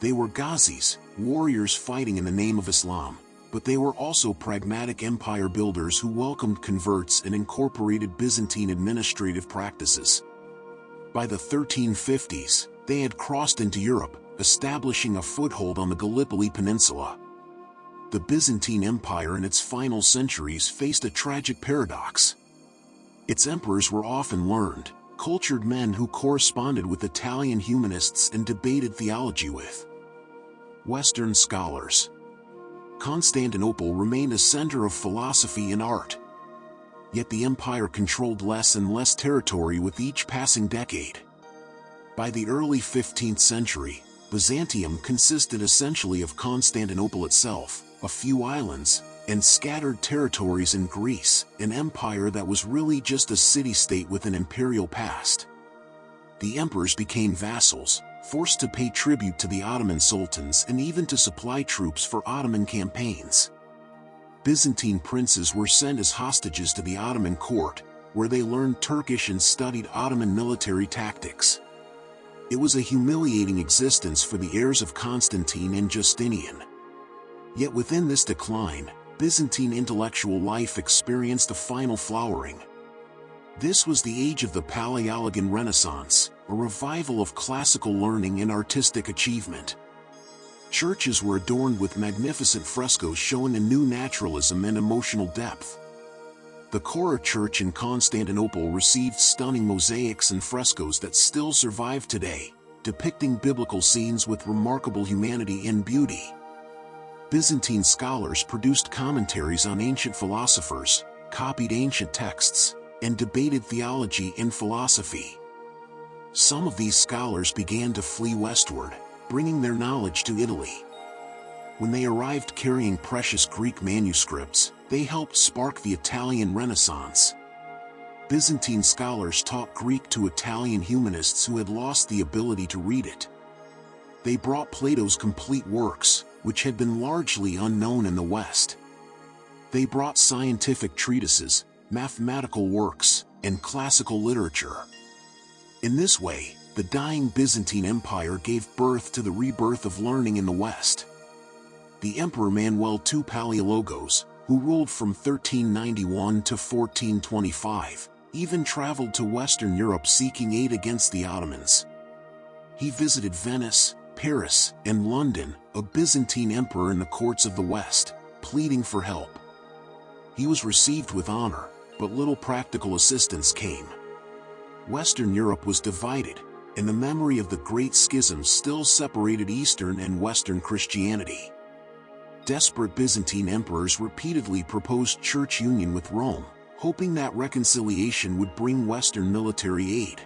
They were Ghazis, warriors fighting in the name of Islam, but they were also pragmatic empire builders who welcomed converts and incorporated Byzantine administrative practices. By the 1350s, they had crossed into Europe, establishing a foothold on the Gallipoli Peninsula. The Byzantine Empire in its final centuries faced a tragic paradox. Its emperors were often learned, cultured men who corresponded with Italian humanists and debated theology with Western scholars. Constantinople remained a center of philosophy and art. yet the empire controlled less and less territory with each passing decade. By the early 15th century, Byzantium consisted essentially of Constantinople itself, a few islands, and scattered territories in Greece, an empire that was really just a city-state with an imperial past. The emperors became vassals, forced to pay tribute to the Ottoman sultans and even to supply troops for Ottoman campaigns. Byzantine princes were sent as hostages to the Ottoman court, where they learned Turkish and studied Ottoman military tactics. It was a humiliating existence for the heirs of Constantine and Justinian. Yet within this decline, Byzantine intellectual life experienced a final flowering. This was the age of the Paleologan Renaissance, a revival of classical learning and artistic achievement. Churches were adorned with magnificent frescoes showing a new naturalism and emotional depth. The Chora Church in Constantinople received stunning mosaics and frescoes that still survive today, depicting biblical scenes with remarkable humanity and beauty. Byzantine scholars produced commentaries on ancient philosophers, copied ancient texts, and debated theology and philosophy. Some of these scholars began to flee westward, bringing their knowledge to Italy. When they arrived carrying precious Greek manuscripts, they helped spark the Italian Renaissance. Byzantine scholars taught Greek to Italian humanists who had lost the ability to read it. They brought Plato's complete works, which had been largely unknown in the West. They brought scientific treatises, mathematical works, and classical literature. In this way, the dying Byzantine Empire gave birth to the rebirth of learning in the West. The Emperor Manuel II Palaeologos, who ruled from 1391 to 1425, even traveled to Western Europe seeking aid against the Ottomans. He visited Venice, Paris, and London, a Byzantine emperor in the courts of the West, pleading for help. He was received with honor, but little practical assistance came. Western Europe was divided, and the memory of the Great Schism still separated Eastern and Western Christianity. Desperate Byzantine emperors repeatedly proposed church union with Rome, hoping that reconciliation would bring Western military aid.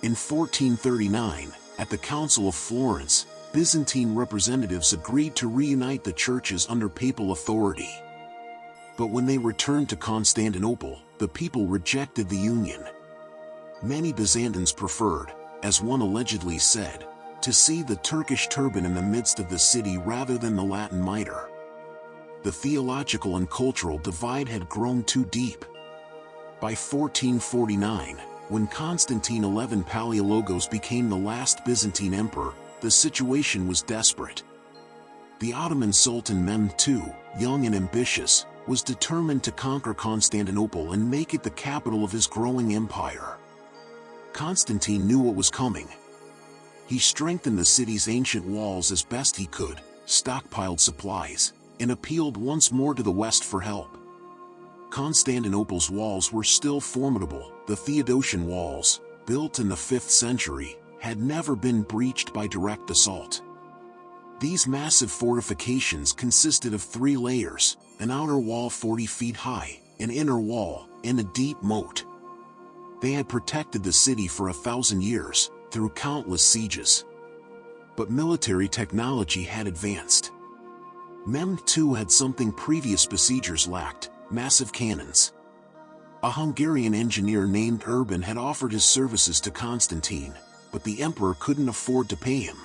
In 1439, at the Council of Florence, Byzantine representatives agreed to reunite the churches under papal authority. But when they returned to Constantinople, the people rejected the union. Many Byzantines preferred, as one allegedly said, to see the Turkish turban in the midst of the city rather than the Latin mitre. The theological and cultural divide had grown too deep. By 1449, when Constantine XI Palaeologos became the last Byzantine emperor, the situation was desperate. The Ottoman Sultan Mehmed II, young and ambitious, was determined to conquer Constantinople and make it the capital of his growing empire. Constantine knew what was coming. He strengthened the city's ancient walls as best he could, stockpiled supplies, and appealed once more to the West for help. Constantinople's walls were still formidable. The Theodosian walls, built in the 5th century, had never been breached by direct assault. These massive fortifications consisted of 3 layers, an outer wall 40 feet high, an inner wall, and a deep moat. They had protected the city for 1,000 years, through countless sieges. But military technology had advanced. Mehmed II had something previous besiegers lacked: massive cannons. A Hungarian engineer named Urban had offered his services to Constantine, but the emperor couldn't afford to pay him.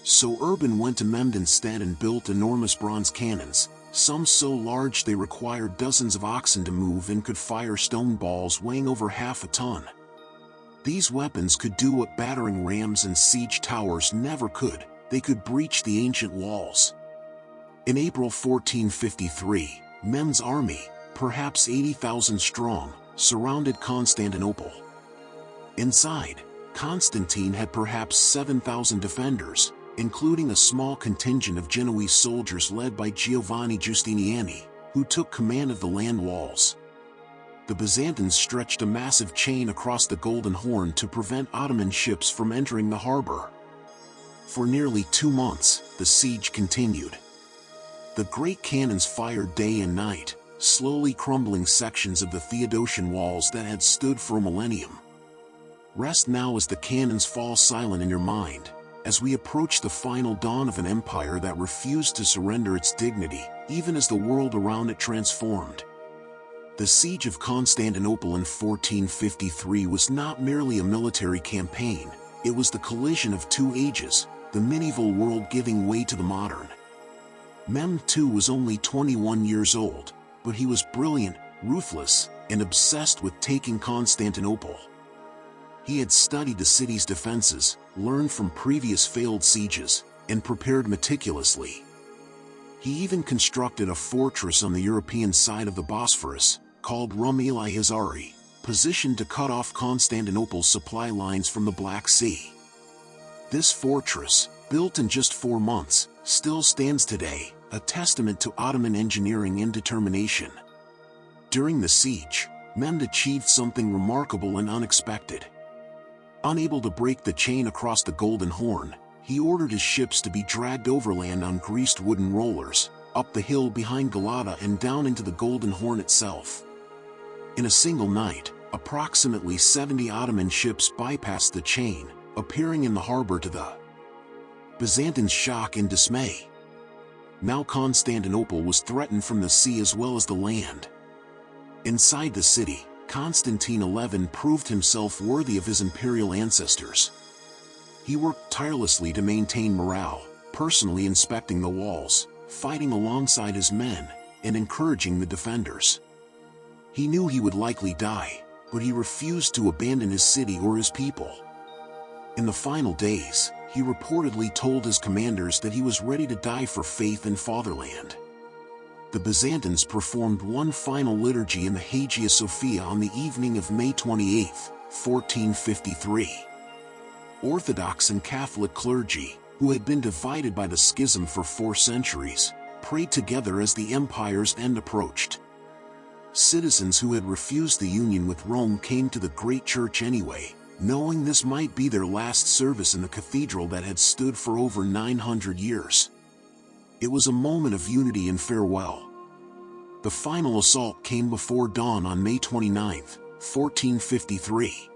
So Urban went to Mehmed instead and built enormous bronze cannons, some so large they required dozens of oxen to move and could fire stone balls weighing over half a ton. These weapons could do what battering rams and siege towers never could: they could breach the ancient walls. In April 1453, Mehmed's army, perhaps 80,000 strong, surrounded Constantinople. Inside, Constantine had perhaps 7,000 defenders, including a small contingent of Genoese soldiers led by Giovanni Giustiniani, who took command of the land walls. The Byzantines stretched a massive chain across the Golden Horn to prevent Ottoman ships from entering the harbor. For nearly 2 months, the siege continued. The great cannons fired day and night, slowly crumbling sections of the Theodosian walls that had stood for a millennium. Rest now as the cannons fall silent in your mind, as we approach the final dawn of an empire that refused to surrender its dignity, even as the world around it transformed. The siege of Constantinople in 1453 was not merely a military campaign, it was the collision of two ages, the medieval world giving way to the modern. Mehmed II was only 21 years old, but he was brilliant, ruthless, and obsessed with taking Constantinople. He had studied the city's defenses, learned from previous failed sieges, and prepared meticulously. He even constructed a fortress on the European side of the Bosphorus, called Rum-el-Hizari, positioned to cut off Constantinople's supply lines from the Black Sea. This fortress, built in just 4 months, still stands today, a testament to Ottoman engineering and determination. During the siege, Mehmed achieved something remarkable and unexpected. Unable to break the chain across the Golden Horn, he ordered his ships to be dragged overland on greased wooden rollers, up the hill behind Galata and down into the Golden Horn itself. In a single night, approximately 70 Ottoman ships bypassed the chain, appearing in the harbor to the Byzantines' shock and dismay. Now Constantinople was threatened from the sea as well as the land. Inside the city, Constantine XI proved himself worthy of his imperial ancestors. He worked tirelessly to maintain morale, personally inspecting the walls, fighting alongside his men, and encouraging the defenders. He knew he would likely die, but he refused to abandon his city or his people. In the final days, he reportedly told his commanders that he was ready to die for faith and fatherland. The Byzantines performed one final liturgy in the Hagia Sophia on the evening of May 28, 1453. Orthodox and Catholic clergy, who had been divided by the schism for 4 centuries, prayed together as the empire's end approached. Citizens who had refused the union with Rome came to the great church anyway, knowing this might be their last service in the cathedral that had stood for over 900 years. It was a moment of unity and farewell. The final assault came before dawn on May 29, 1453.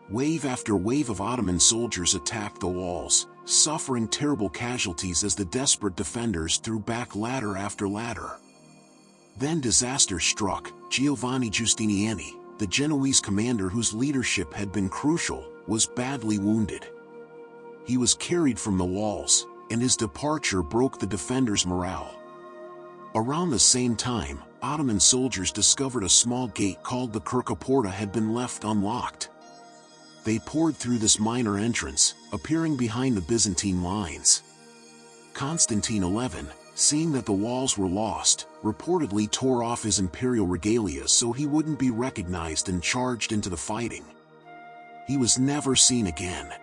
Wave after wave of Ottoman soldiers attacked the walls, suffering terrible casualties as the desperate defenders threw back ladder after ladder. Then disaster struck. Giovanni Giustiniani, the Genoese commander whose leadership had been crucial, was badly wounded. He was carried from the walls, and his departure broke the defenders' morale. Around the same time, Ottoman soldiers discovered a small gate called the Kirkaporta had been left unlocked. They poured through this minor entrance, appearing behind the Byzantine lines. Constantine XI, seeing that the walls were lost, reportedly tore off his imperial regalia so he wouldn't be recognized and charged into the fighting. He was never seen again.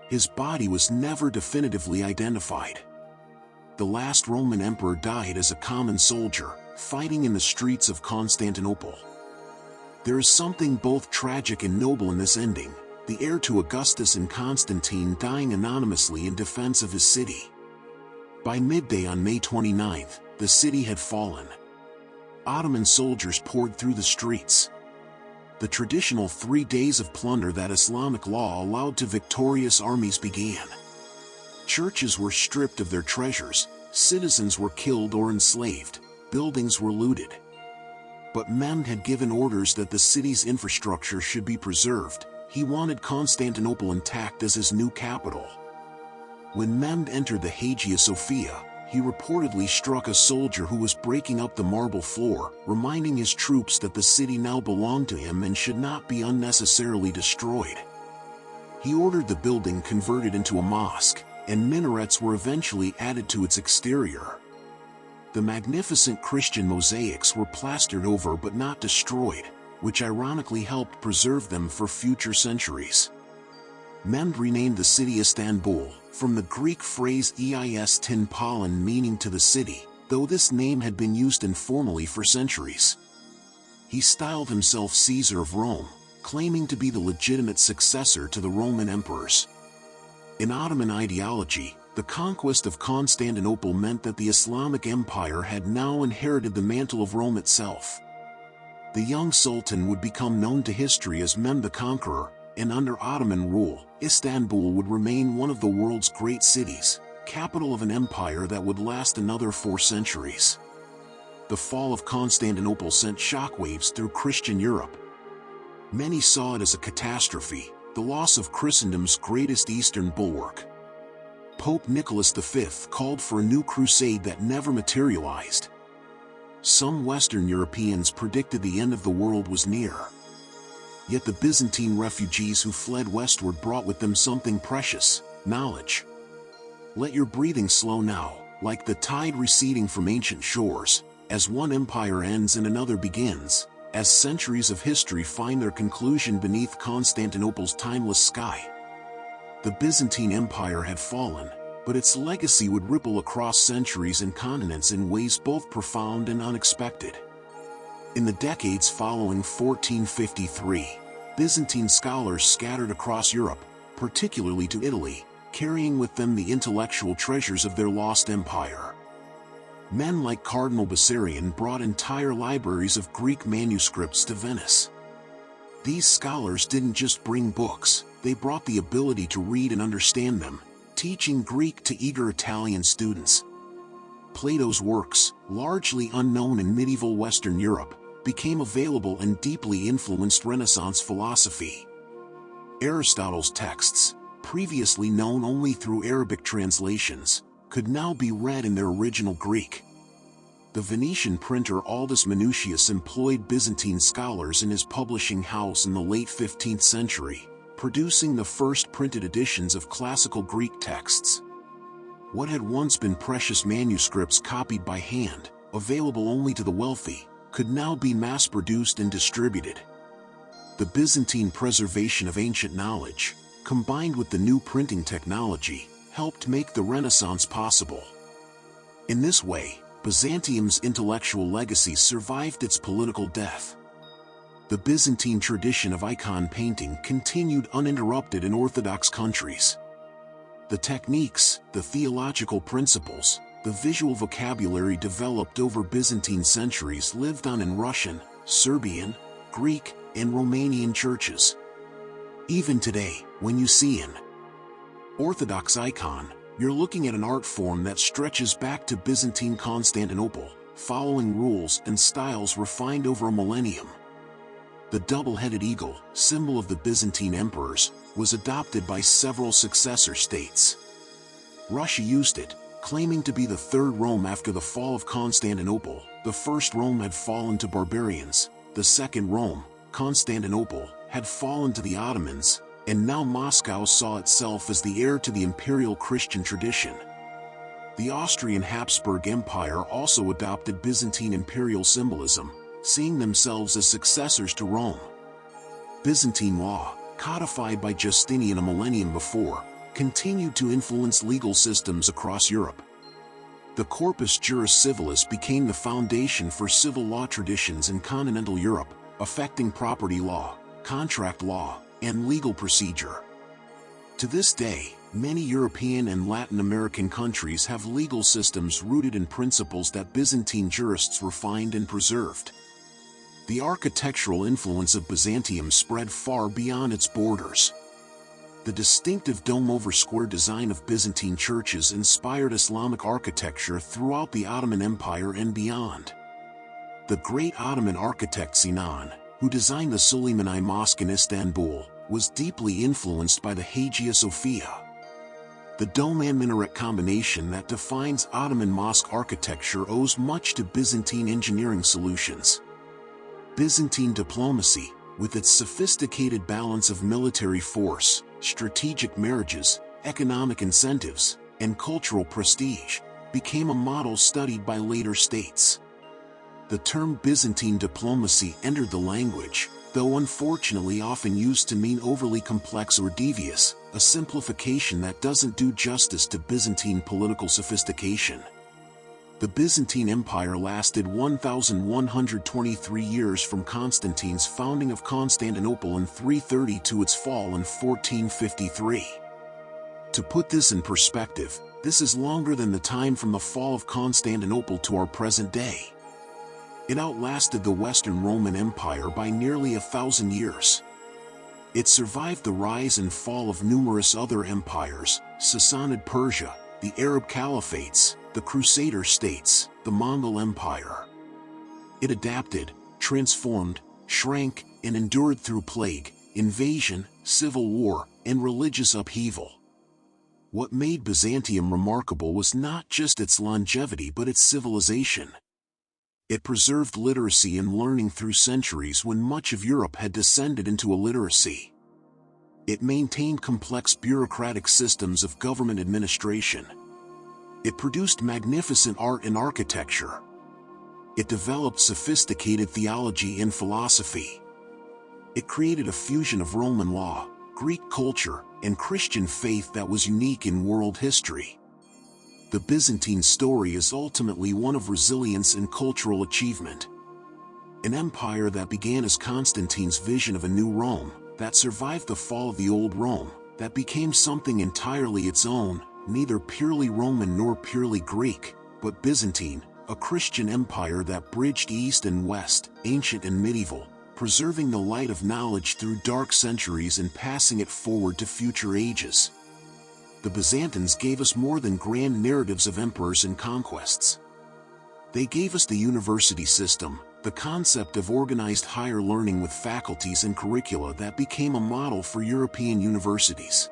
His body was never definitively identified. The last Roman emperor died as a common soldier, fighting in the streets of Constantinople. There is something both tragic and noble in this ending, the heir to Augustus and Constantine dying anonymously in defense of his city. By midday on May 29, the city had fallen. Ottoman soldiers poured through the streets. The traditional 3 days of plunder that Islamic law allowed to victorious armies began. Churches were stripped of their treasures, citizens were killed or enslaved, buildings were looted. But Mehmed had given orders that the city's infrastructure should be preserved. He wanted Constantinople intact as his new capital. When Mehmed entered the Hagia Sophia, he reportedly struck a soldier who was breaking up the marble floor, reminding his troops that the city now belonged to him and should not be unnecessarily destroyed. He ordered the building converted into a mosque, and minarets were eventually added to its exterior. The magnificent Christian mosaics were plastered over but not destroyed, which ironically helped preserve them for future centuries. Mehmed renamed the city Istanbul, from the Greek phrase eis tin pollen meaning to the city, though this name had been used informally for centuries. He styled himself Caesar of Rome, claiming to be the legitimate successor to the Roman emperors. In Ottoman ideology, The conquest of Constantinople meant that the Islamic Empire had now inherited the mantle of Rome itself. The young sultan would become known to history as Mehmed the Conqueror, and under Ottoman rule, Istanbul would remain one of the world's great cities, capital of an empire that would last another 4 centuries. The fall of Constantinople sent shockwaves through Christian Europe. Many saw it as a catastrophe, the loss of Christendom's greatest eastern bulwark. Pope Nicholas V called for a new crusade that never materialized. Some Western Europeans predicted the end of the world was near. Yet the Byzantine refugees who fled westward brought with them something precious: knowledge. Let your breathing slow now, like the tide receding from ancient shores, as one empire ends and another begins, as centuries of history find their conclusion beneath Constantinople's timeless sky. The Byzantine Empire had fallen, but its legacy would ripple across centuries and continents in ways both profound and unexpected. In the decades following 1453, Byzantine scholars scattered across Europe, particularly to Italy, carrying with them the intellectual treasures of their lost empire. Men like Cardinal Bessarion brought entire libraries of Greek manuscripts to Venice. These scholars didn't just bring books, they brought the ability to read and understand them, teaching Greek to eager Italian students. Plato's works, largely unknown in medieval Western Europe, became available and deeply influenced Renaissance philosophy. Aristotle's texts, previously known only through Arabic translations, could now be read in their original Greek. The Venetian printer Aldus Manutius employed Byzantine scholars in his publishing house in the late 15th century, producing the first printed editions of classical Greek texts. What had once been precious manuscripts copied by hand, available only to the wealthy, could now be mass-produced and distributed. The Byzantine preservation of ancient knowledge, combined with the new printing technology, helped make the Renaissance possible. In this way, Byzantium's intellectual legacy survived its political death. The Byzantine tradition of icon painting continued uninterrupted in Orthodox countries. The techniques, the theological principles, the visual vocabulary developed over Byzantine centuries lived on in Russian, Serbian, Greek, and Romanian churches. Even today, when you see an Orthodox icon, you're looking at an art form that stretches back to Byzantine Constantinople, following rules and styles refined over a millennium. The double-headed eagle, symbol of the Byzantine emperors, was adopted by several successor states. Russia used it, claiming to be the third Rome after the fall of Constantinople. The first Rome had fallen to barbarians, the second Rome, Constantinople, had fallen to the Ottomans, and now Moscow saw itself as the heir to the imperial Christian tradition. The Austrian Habsburg Empire also adopted Byzantine imperial symbolism, seeing themselves as successors to Rome. Byzantine law, codified by Justinian a millennium before, continued to influence legal systems across Europe. The Corpus Juris Civilis became the foundation for civil law traditions in continental Europe, affecting property law, contract law, and legal procedure. To this day, many European and Latin American countries have legal systems rooted in principles that Byzantine jurists refined and preserved. The architectural influence of Byzantium spread far beyond its borders. The distinctive dome-over-square design of Byzantine churches inspired Islamic architecture throughout the Ottoman Empire and beyond. The great Ottoman architect Sinan, who designed the Süleymanî Mosque in Istanbul, was deeply influenced by the Hagia Sophia. The dome and minaret combination that defines Ottoman mosque architecture owes much to Byzantine engineering solutions. Byzantine diplomacy, with its sophisticated balance of military force, strategic marriages, economic incentives, and cultural prestige, became a model studied by later states. The term Byzantine diplomacy entered the language, though unfortunately often used to mean overly complex or devious, a simplification that doesn't do justice to Byzantine political sophistication. The Byzantine Empire lasted 1,123 years from Constantine's founding of Constantinople in 330 to its fall in 1453. To put this in perspective, This is longer than the time from the fall of Constantinople to our present day. It outlasted the Western Roman Empire by nearly 1,000 years. It survived the rise and fall of numerous other empires: Sassanid Persia, the Arab Caliphates, the Crusader states, the Mongol Empire. It adapted, transformed, shrank, and endured through plague, invasion, civil war, and religious upheaval. What made Byzantium remarkable was not just its longevity but its civilization. It preserved literacy and learning through centuries when much of Europe had descended into illiteracy. It maintained complex bureaucratic systems of government administration. It produced magnificent art and architecture. It developed sophisticated theology and philosophy. It created a fusion of Roman law, Greek culture, and Christian faith that was unique in world history. The Byzantine story is ultimately one of resilience and cultural achievement. An empire that began as Constantine's vision of a new Rome, that survived the fall of the old Rome, that became something entirely its own, neither purely Roman nor purely Greek, but Byzantine, a Christian empire that bridged East and West, ancient and medieval, preserving the light of knowledge through dark centuries and passing it forward to future ages. The Byzantines gave us more than grand narratives of emperors and conquests. They gave us the university system, the concept of organized higher learning with faculties and curricula that became a model for European universities.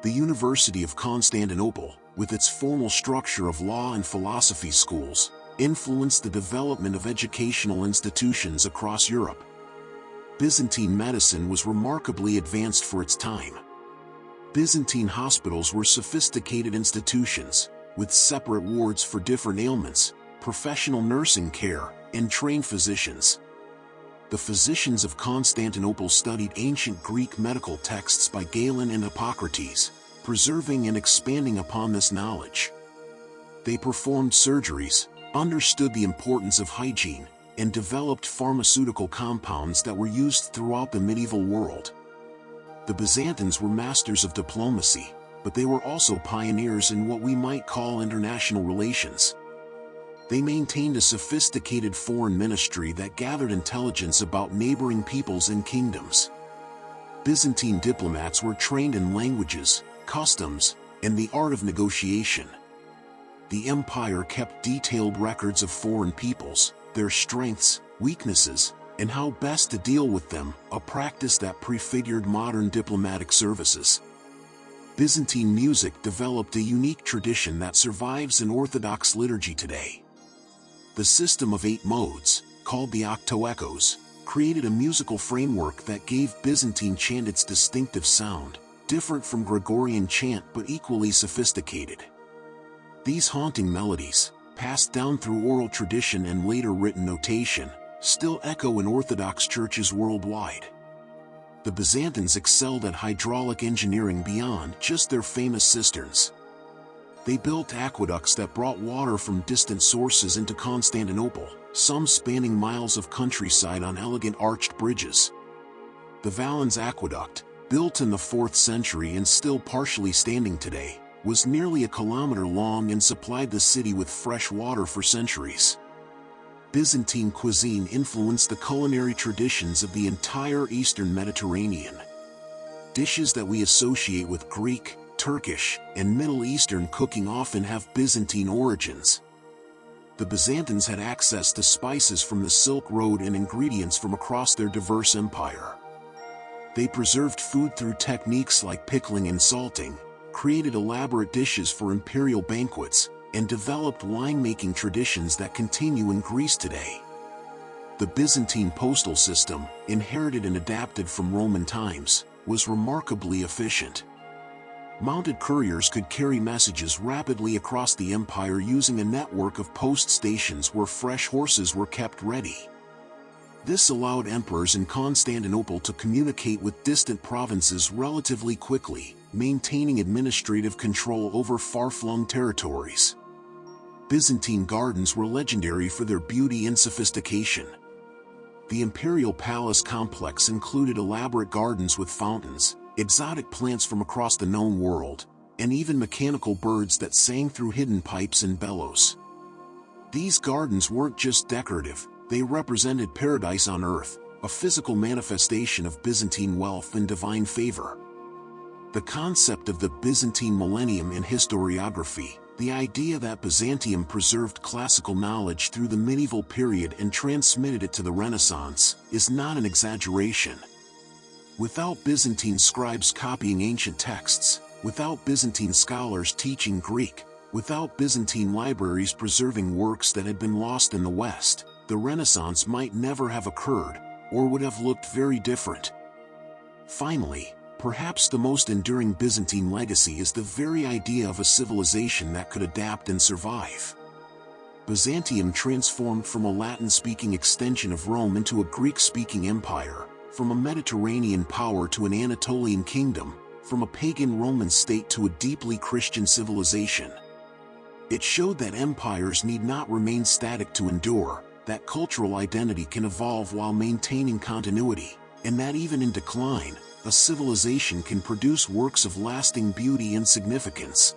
The University of Constantinople, with its formal structure of law and philosophy schools, influenced the development of educational institutions across Europe. Byzantine medicine was remarkably advanced for its time. Byzantine hospitals were sophisticated institutions, with separate wards for different ailments, professional nursing care, and trained physicians. The physicians of Constantinople studied ancient Greek medical texts by Galen and Hippocrates, preserving and expanding upon this knowledge. They performed surgeries, understood the importance of hygiene, and developed pharmaceutical compounds that were used throughout the medieval world. The Byzantines were masters of diplomacy, but they were also pioneers in what we might call international relations. They maintained a sophisticated foreign ministry that gathered intelligence about neighboring peoples and kingdoms. Byzantine diplomats were trained in languages, customs, and the art of negotiation. The empire kept detailed records of foreign peoples, their strengths, weaknesses, and how best to deal with them, a practice that prefigured modern diplomatic services. Byzantine music developed a unique tradition that survives in Orthodox liturgy today. The system of 8 modes, called the octoechos, created a musical framework that gave Byzantine chant its distinctive sound, different from Gregorian chant but equally sophisticated. These haunting melodies, passed down through oral tradition and later written notation, still echo in Orthodox churches worldwide. The Byzantines excelled at hydraulic engineering beyond just their famous cisterns. They built aqueducts that brought water from distant sources into Constantinople, some spanning miles of countryside on elegant arched bridges. The Valens Aqueduct, built in the 4th century and still partially standing today, was nearly a kilometer long and supplied the city with fresh water for centuries. Byzantine cuisine influenced the culinary traditions of the entire Eastern Mediterranean. Dishes that we associate with Greek, Turkish, and Middle Eastern cooking often have Byzantine origins. The Byzantines had access to spices from the Silk Road and ingredients from across their diverse empire. They preserved food through techniques like pickling and salting, created elaborate dishes for imperial banquets, and developed wine-making traditions that continue in Greece today. The Byzantine postal system, inherited and adapted from Roman times, was remarkably efficient. Mounted couriers could carry messages rapidly across the empire using a network of post stations where fresh horses were kept ready. This allowed emperors in Constantinople to communicate with distant provinces relatively quickly, maintaining administrative control over far-flung territories. Byzantine gardens were legendary for their beauty and sophistication. The imperial palace complex included elaborate gardens with fountains, exotic plants from across the known world, and even mechanical birds that sang through hidden pipes and bellows. These gardens weren't just decorative, they represented paradise on earth, a physical manifestation of Byzantine wealth and divine favor. The concept of the Byzantine millennium in historiography, the idea that Byzantium preserved classical knowledge through the medieval period and transmitted it to the Renaissance, is not an exaggeration. Without Byzantine scribes copying ancient texts, without Byzantine scholars teaching Greek, without Byzantine libraries preserving works that had been lost in the West, the Renaissance might never have occurred, or would have looked very different. Finally, perhaps the most enduring Byzantine legacy is the very idea of a civilization that could adapt and survive. Byzantium transformed from a Latin-speaking extension of Rome into a Greek-speaking empire, from a Mediterranean power to an Anatolian kingdom, from a pagan Roman state to a deeply Christian civilization. It showed that empires need not remain static to endure, that cultural identity can evolve while maintaining continuity, and that even in decline, a civilization can produce works of lasting beauty and significance.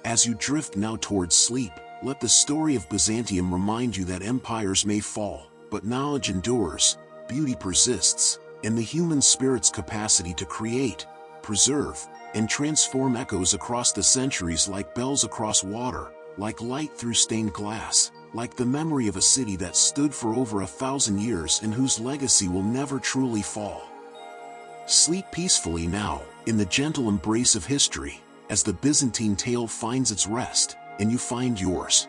As you drift now towards sleep, let the story of Byzantium remind you that empires may fall, but knowledge endures, beauty persists, and the human spirit's capacity to create, preserve, and transform echoes across the centuries like bells across water, like light through stained glass, like the memory of a city that stood for over 1,000 years and whose legacy will never truly fall. Sleep peacefully now, in the gentle embrace of history, as the Byzantine tale finds its rest, and you find yours.